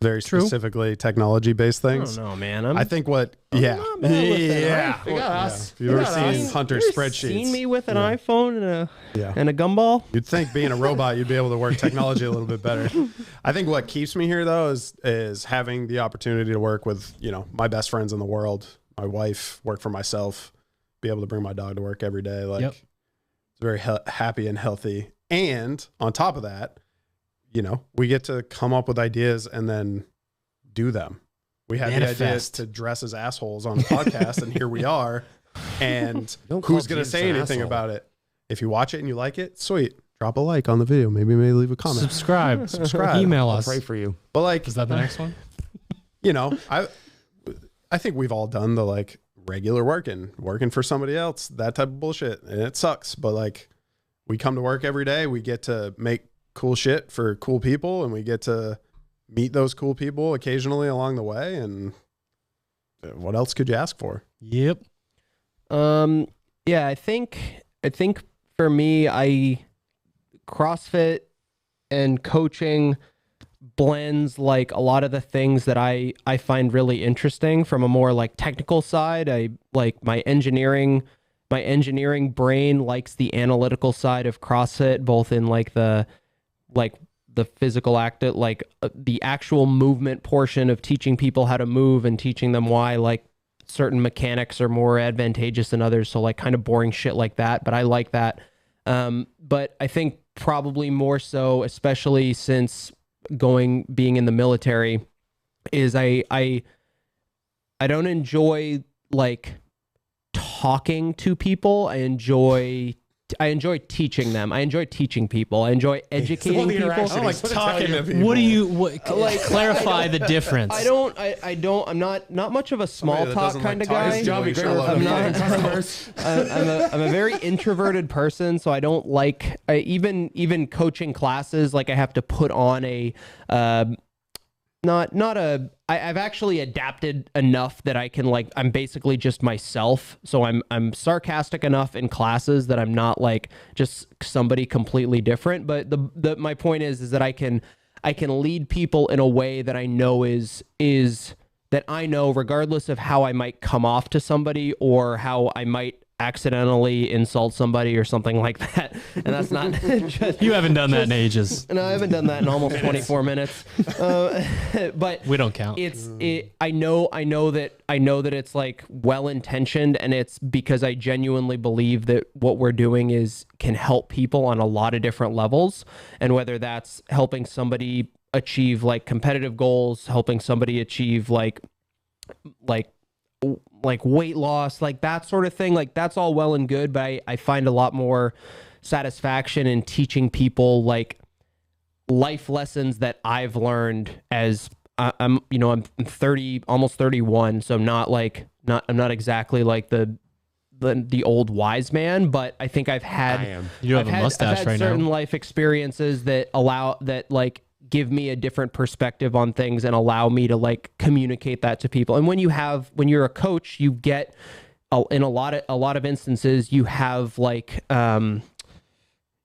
Very specifically technology-based things. I don't know, man. I think what, yeah. Yeah. You've ever seen Hunter's spreadsheets? Seen me with an iPhone and a gumball? You'd think being a robot, you'd be able to work technology a little bit better. I think what keeps me here, though, is having the opportunity to work with, my best friends in the world, my wife, work for myself, be able to bring my dog to work every day. It's very happy and healthy. And on top of that, we get to come up with ideas and then do them. We had the idea to dress as assholes on the podcast, and here we are. And who's going to say anything about it? If you watch it and you like it, sweet. Drop a like on the video. Maybe leave a comment. Subscribe. Email us. I'll pray for you. But is that the next one? I think we've all done the regular working for somebody else, that type of bullshit, and it sucks. But we come to work every day. We get to make cool shit for cool people, and we get to meet those cool people occasionally along the way. And what else could you ask for? Yep. I think for me, CrossFit and coaching blends a lot of the things that I find really interesting from a more technical side. I like my engineering brain likes the analytical side of CrossFit, both in the the physical act, like the actual movement portion of teaching people how to move and teaching them why like certain mechanics are more advantageous than others. So like kind of boring shit like that. But I like that. But I think probably more so, especially since being in the military, is I don't enjoy like talking to people. I enjoy teaching them. I enjoy teaching people. I enjoy educating people. I don't like talking to people. What do you like? Clarify the difference. I'm not much of a small talk kind of guy. I'm a very introverted person, so I don't like even coaching classes. Like I have to put on a I've actually adapted enough that I can like, I'm basically just myself. So I'm sarcastic enough in classes that I'm not like just somebody completely different. But my point is that I can lead people in a way that I know is that I know regardless of how I might come off to somebody or how I might accidentally insult somebody or something like that. And that's not just, you haven't done that in ages. No, I haven't done that in almost 24 minutes. But we don't count. I know that it's like well-intentioned, and it's because I genuinely believe that what we're doing can help people on a lot of different levels. And whether that's helping somebody achieve like competitive goals, helping somebody achieve like weight loss, like that sort of thing, like that's all well and good, but I find a lot more satisfaction in teaching people like life lessons that I've learned as I'm 30, almost 31, so I'm not exactly like the old wise man, but I think I've had certain life experiences that give me a different perspective on things and allow me to like communicate that to people. And when you're a coach, you get in a lot of instances, you have like,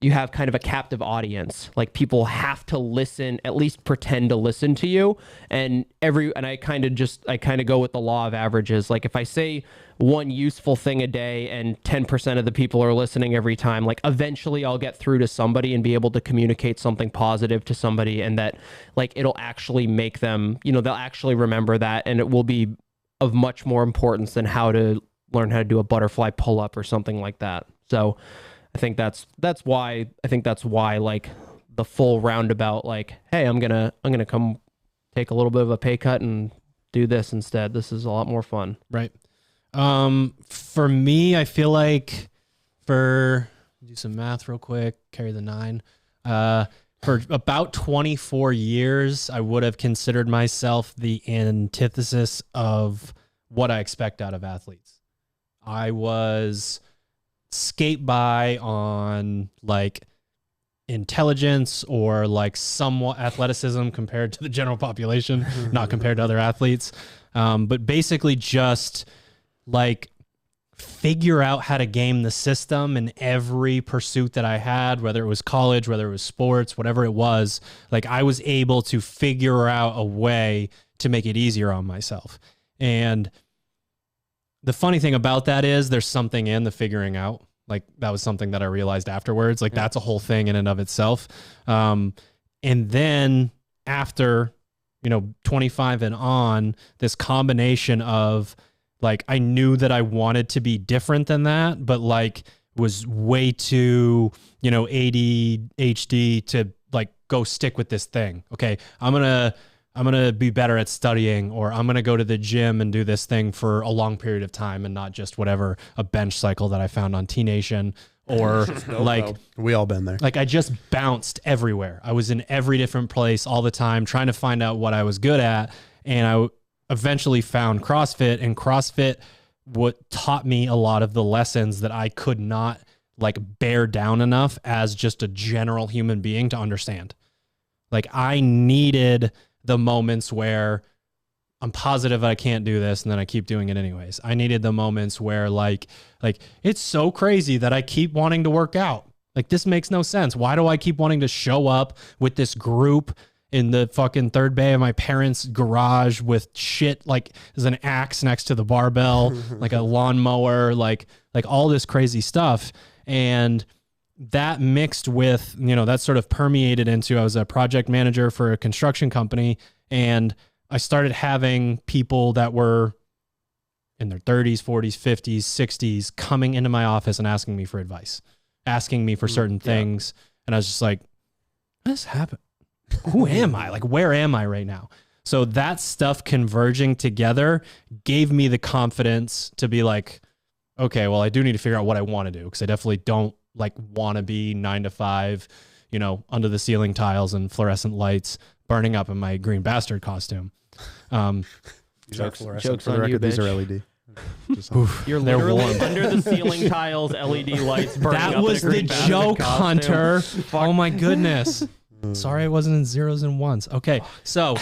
you have kind of a captive audience. Like people have to listen, at least pretend to listen to you. And I kind of go with the law of averages. Like if I say one useful thing a day and 10% of the people are listening every time, like eventually I'll get through to somebody and be able to communicate something positive to somebody, and that like it'll actually make them, they'll actually remember that, and it will be of much more importance than how to learn how to do a butterfly pull-up or something like that. So I think that's why like the full roundabout, like, hey, I'm gonna come take a little bit of a pay cut and do this instead. This is a lot more fun. Right. For me, I feel like do some math real quick, carry the 9. For about 24 years, I would have considered myself the antithesis of what I expect out of athletes. I was skate by on like intelligence or like somewhat athleticism compared to the general population, not compared to other athletes. But basically just like figure out how to game the system in every pursuit that I had, whether it was college, whether it was sports, whatever it was. Like I was able to figure out a way to make it easier on myself. And the funny thing about that is there's something in the figuring out. Like that was something that I realized afterwards. Like that's a whole thing in and of itself. And then after, 25 and on, this combination of like, I knew that I wanted to be different than that, but like was way too, ADHD to like go stick with this thing. Okay. I'm going to be better at studying, or I'm going to go to the gym and do this thing for a long period of time and not just whatever, a bench cycle that I found on T-Nation, or like we all been there. Like I just bounced everywhere. I was in every different place all the time trying to find out what I was good at. And I eventually found CrossFit, and CrossFit taught me a lot of the lessons that I could not like bear down enough as just a general human being to understand. Like I needed the moments where I'm positive I can't do this, and then I keep doing it anyways. I needed the moments where like it's so crazy that I keep wanting to work out. Like this makes no sense. Why do I keep wanting to show up with this group in the fucking third bay of my parents' garage with shit like there's an axe next to the barbell, like a lawnmower, like all this crazy stuff. And that mixed with, that sort of permeated into, I was a project manager for a construction company, and I started having people that were in their 30s, 40s, 50s, 60s coming into my office and asking me for advice, asking me for certain things. And I was just like, what has happened? Who am I? Like, where am I right now? So that stuff converging together gave me the confidence to be like, okay, well, I do need to figure out what I want to do, because I definitely don't want to be 9 to 5, under the ceiling tiles and fluorescent lights burning up in my green bastard costume. Jokes on the record, these are LED. You're literally under the ceiling tiles, LED lights burning up. That was the joke, Hunter. Oh my goodness. Sorry I wasn't in zeros and ones. Okay, so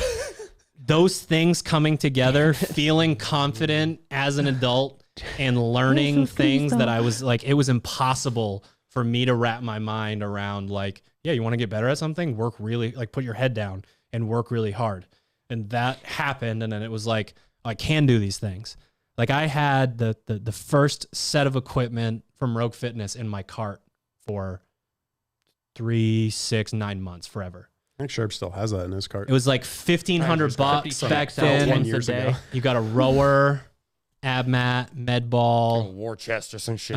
those things coming together, feeling confident as an adult and learning things that I was like, it was impossible for me to wrap my mind around, like, yeah, you want to get better at something? Work really, put your head down and work really hard. And that happened, and then it was like, I can do these things. Like, I had the first set of equipment from Rogue Fitness in my cart for 3, 6, 9 months, forever. I think Sherb still has that in his cart. It was like $1,500 back then. 10 years ago. You got a rower, ab mat, med ball, war chest or some shit.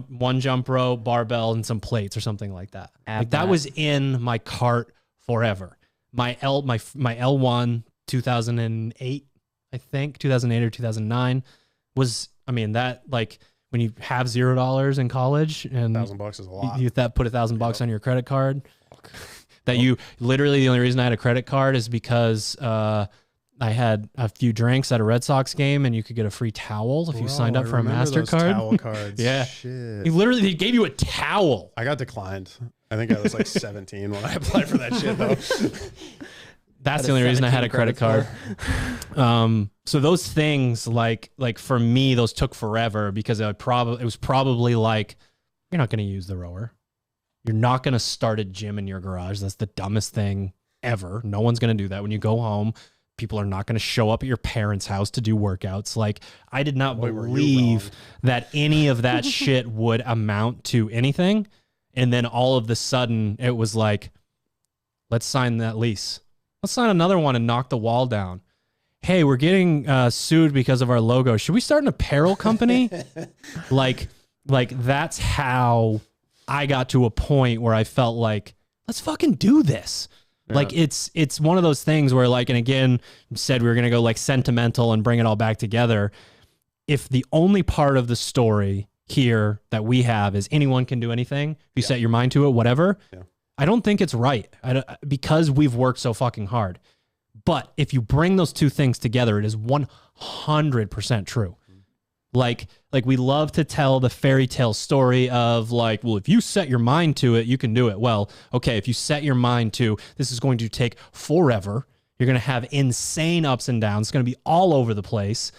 one jump rope, barbell, and some plates or something like that. That was in my cart forever. My L1 2008, I think 2008 or 2009 was, that when you have $0 in college and $1,000 is a lot. You put $1,000 on your credit card. That you literally, the only reason I had a credit card is because I had a few drinks at a Red Sox game, and you could get a free towel if you signed up for a MasterCard. Towel cards. Yeah. Shit. They gave you a towel. I got declined. I think I was 17 when I applied for that shit, though. That's the only reason I had a credit card. So those things, like for me, those took forever, because it was probably like, you're not going to use the rower. You're not going to start a gym in your garage. That's the dumbest thing ever. No one's going to do that. When you go home, people are not going to show up at your parents' house to do workouts. Like, I did not believe that any of that shit would amount to anything. And then all of the sudden it was like, let's sign that lease. Let's sign another one and knock the wall down. Hey, we're getting sued because of our logo. Should we start an apparel company? like that's how I got to a point where I felt like, let's fucking do this. Yeah. Like, it's one of those things where, and again, said we were going to go Sentimental and bring it all back together. If the only part of the story here that we have is anyone can do anything, if you set your mind to it, whatever, I don't think it's right, because we've worked so fucking hard. But if you bring those two things together, it is 100% true. Like we love to tell the fairy tale story of well, if you set your mind to it, you can do it. Well, okay, if you set your mind to, this is going to take forever, you're going to have insane ups and downs, it's going to be all over the place,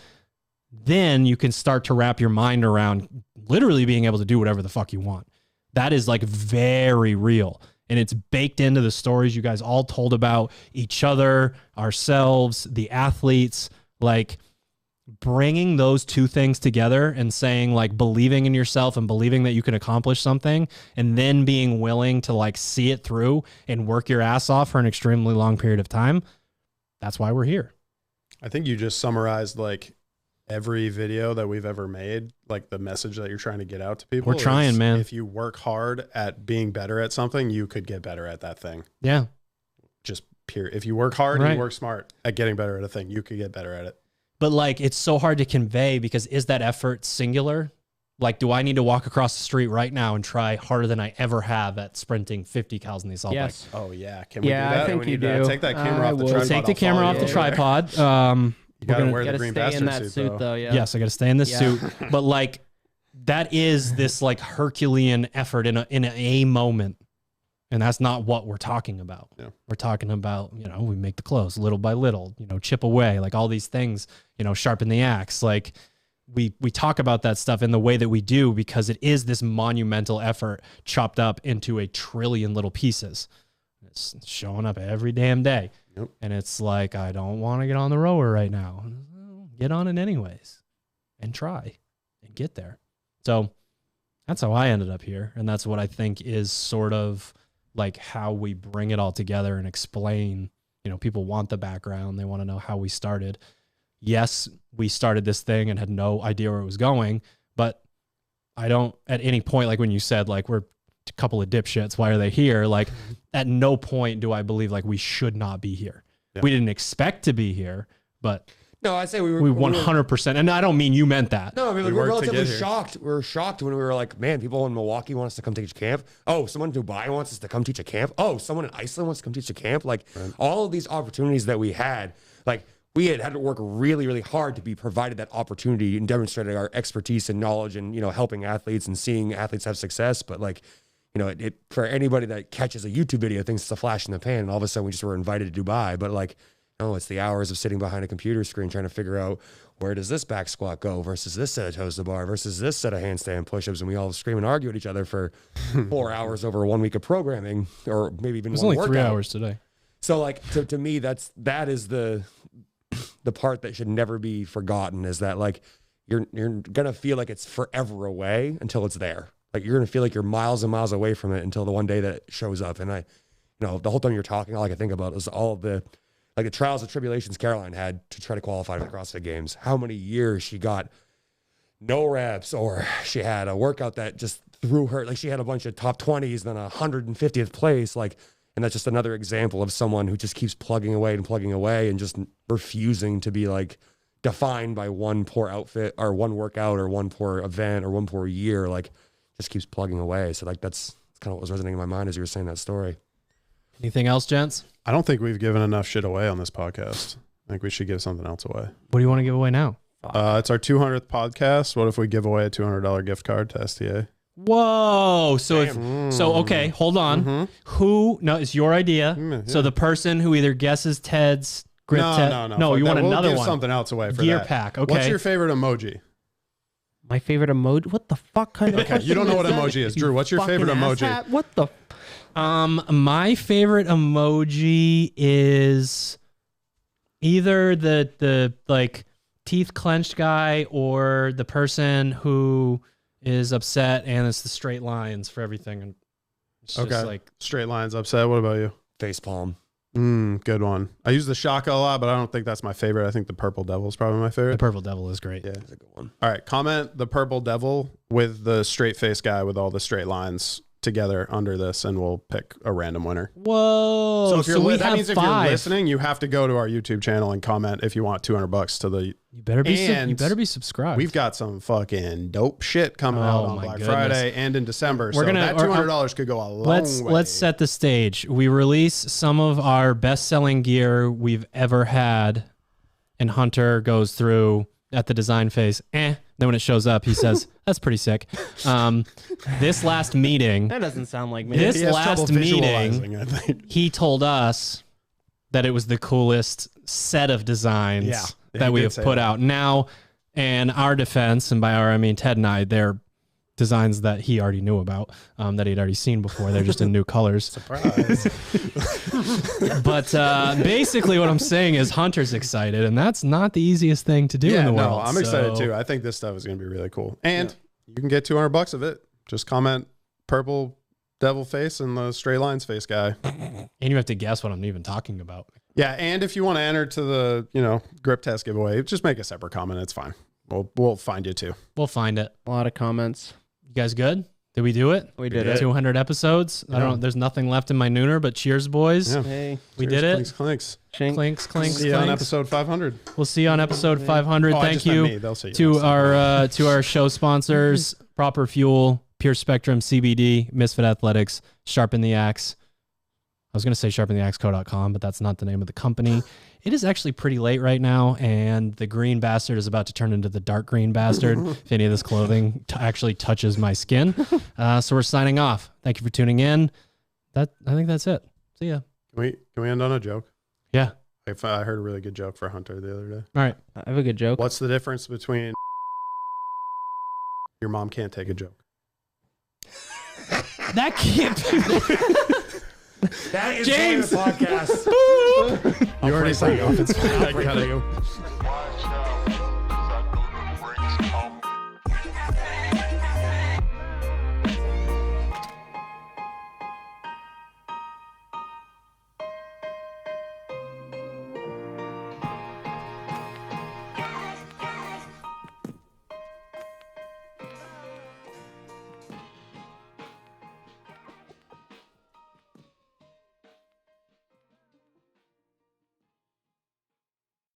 then you can start to wrap your mind around literally being able to do whatever the fuck you want. That is very real. And it's baked into the stories you guys all told about each other, ourselves, the athletes, bringing those two things together and saying, believing in yourself and believing that you can accomplish something, and then being willing to see it through and work your ass off for an extremely long period of time. That's why we're here. I think you just summarized every video that we've ever made, the message that you're trying to get out to people. We're trying, man. If you work hard at being better at something, you could get better at that thing. Yeah. Just period. If you work hard and you work smart at getting better at a thing, you could get better at it. But it's so hard to convey, because is that effort singular? Do I need to walk across the street right now and try harder than I ever have at sprinting 50 cals in the assault bike? Oh yeah. Can we do that? I think you do. Take that camera off the tripod. Take the camera off the tripod. You gotta wear the green bastard suit, though. Yeah. Yes, I gotta stay in this suit. But that is this Herculean effort in a moment. And that's not what we're talking about. Yeah. We're talking about, we make the clothes little by little, chip away, all these things, sharpen the axe. We talk about that stuff in the way that we do, because it is this monumental effort chopped up into a trillion little pieces. It's showing up every damn day. Yep. And it's I don't want to get on the rower right now. Get on it anyways and try and get there. So That's how I ended up here. And that's what I think is sort of like how we bring it all together and explain, people want the background. They want to know how we started. Yes, we started this thing and had no idea where it was going, but I don't at any point, like when you said, like, we're a couple of dipshits, why are they here? Like at no point do I believe like we should not be here. Yeah. We didn't expect to be here, but no, I say we 100%. And I don't mean you meant that. No, I mean, we were relatively shocked. We were shocked when we were like, man, people in Milwaukee want us to come teach camp. Oh, someone in Dubai wants us to come teach a camp. Oh, someone in Iceland wants to come teach a camp. Like all of these opportunities that we had, like we had to work really, really hard to be provided that opportunity and demonstrating our expertise and knowledge and, helping athletes and seeing athletes have success. But like, it for anybody that catches a YouTube video thinks it's a flash in the pan and all of a sudden we just were invited to Dubai. But like, it's the hours of sitting behind a computer screen trying to figure out where does this back squat go versus this set of toes to bar versus this set of handstand push-ups, and we all scream and argue at each other for 4 hours over 1 week of programming, or maybe even one workout. It was only 3 hours today. So like to me, that is the part that should never be forgotten, is that like you're gonna feel like it's forever away until it's there. Like you're gonna feel like you're miles and miles away from it until the one day that it shows up. And the whole time you're talking, all I can think about is all the like the trials and tribulations Caroline had to try to qualify for the CrossFit Games. How many years she got no reps, or she had a workout that just threw her, like she had a bunch of top 20s, then 150th place. Like, and that's just another example of someone who just keeps plugging away and just refusing to be like defined by one poor outfit or one workout or one poor event or one poor year. Like just keeps plugging away. So like, that's kind of what was resonating in my mind as you were saying that story. Anything else, gents? I don't think we've given enough shit away on this podcast. I think we should give something else away. What do you want to give away now? It's our 200th podcast. What if we give away a $200 gift card to STA? Whoa. So okay, hold on. No, it's your idea. Yeah. So the person who either guesses Ted's grip test. No, you want another give one. Something else away for gear that. pack. Okay. What's your favorite emoji? My favorite emoji? What the fuck kind of Okay, you don't know what emoji is. Drew, what's your favorite emoji? What the my favorite emoji is either the like teeth clenched guy or the person who is upset and it's the straight lines for everything. And it's just like straight lines upset. What about you? Face palm. Good one. I use the Shaka a lot, but I don't think that's my favorite. I think the Purple Devil is probably my favorite. The Purple Devil is great. Yeah, that's a good one. All right, comment the Purple Devil with the straight face guy with all the straight lines together under this, and we'll pick a random winner. Whoa! So if you're that means if you're listening, you have to go to our YouTube channel and comment if you want $200 to the. You better be subscribed. We've got some fucking dope shit coming out on Black Friday and in December. That $200 could go a long way. Let's set the stage. We release some of our best-selling gear we've ever had, and Hunter goes through at the design phase. Then when it shows up, he says, "That's pretty sick." This last meeting, that doesn't sound like me. This last meeting, I think. He told us that it was the coolest set of designs that we have put out. Now, in our defense, and by our I mean Ted and I, they're designs that he already knew about, that he'd already seen before. They're just in new colors. Surprise. But basically what I'm saying is Hunter's excited, and that's not the easiest thing to do in the world. I'm excited too. I think this stuff is going to be really cool. And you can get $200 of it. Just comment Purple Devil face and the straight lines face guy. And you have to guess what I'm even talking about. Yeah, and if you want to enter to the, grip test giveaway, just make a separate comment. It's fine. We'll find you too. We'll find it. A lot of comments. You guys good? Did we do it? We did it. 200 episodes. Yeah. I don't know. There's nothing left in my nooner, but cheers, boys. Yeah. Hey. We did it. Clinks. Clinks, clinks. See you on episode 500. We'll see you on episode 500. Thank you to our show sponsors, Proper Fuel, Pure Spectrum CBD, Misfit Athletics, Sharpen the Axe. I was going to say sharpentheaxeco.com, but that's not the name of the company. It is actually pretty late right now, and the green bastard is about to turn into the dark green bastard if any of this clothing actually touches my skin. So we're signing off. Thank you for tuning in. I think that's it. See ya. Can we end on a joke? Yeah. I heard a really good joke for Hunter the other day. All right. I have a good joke. What's the difference between your mom can't take a joke? That can't be... That is James. the podcast. You already signed off. It's fine. I got you.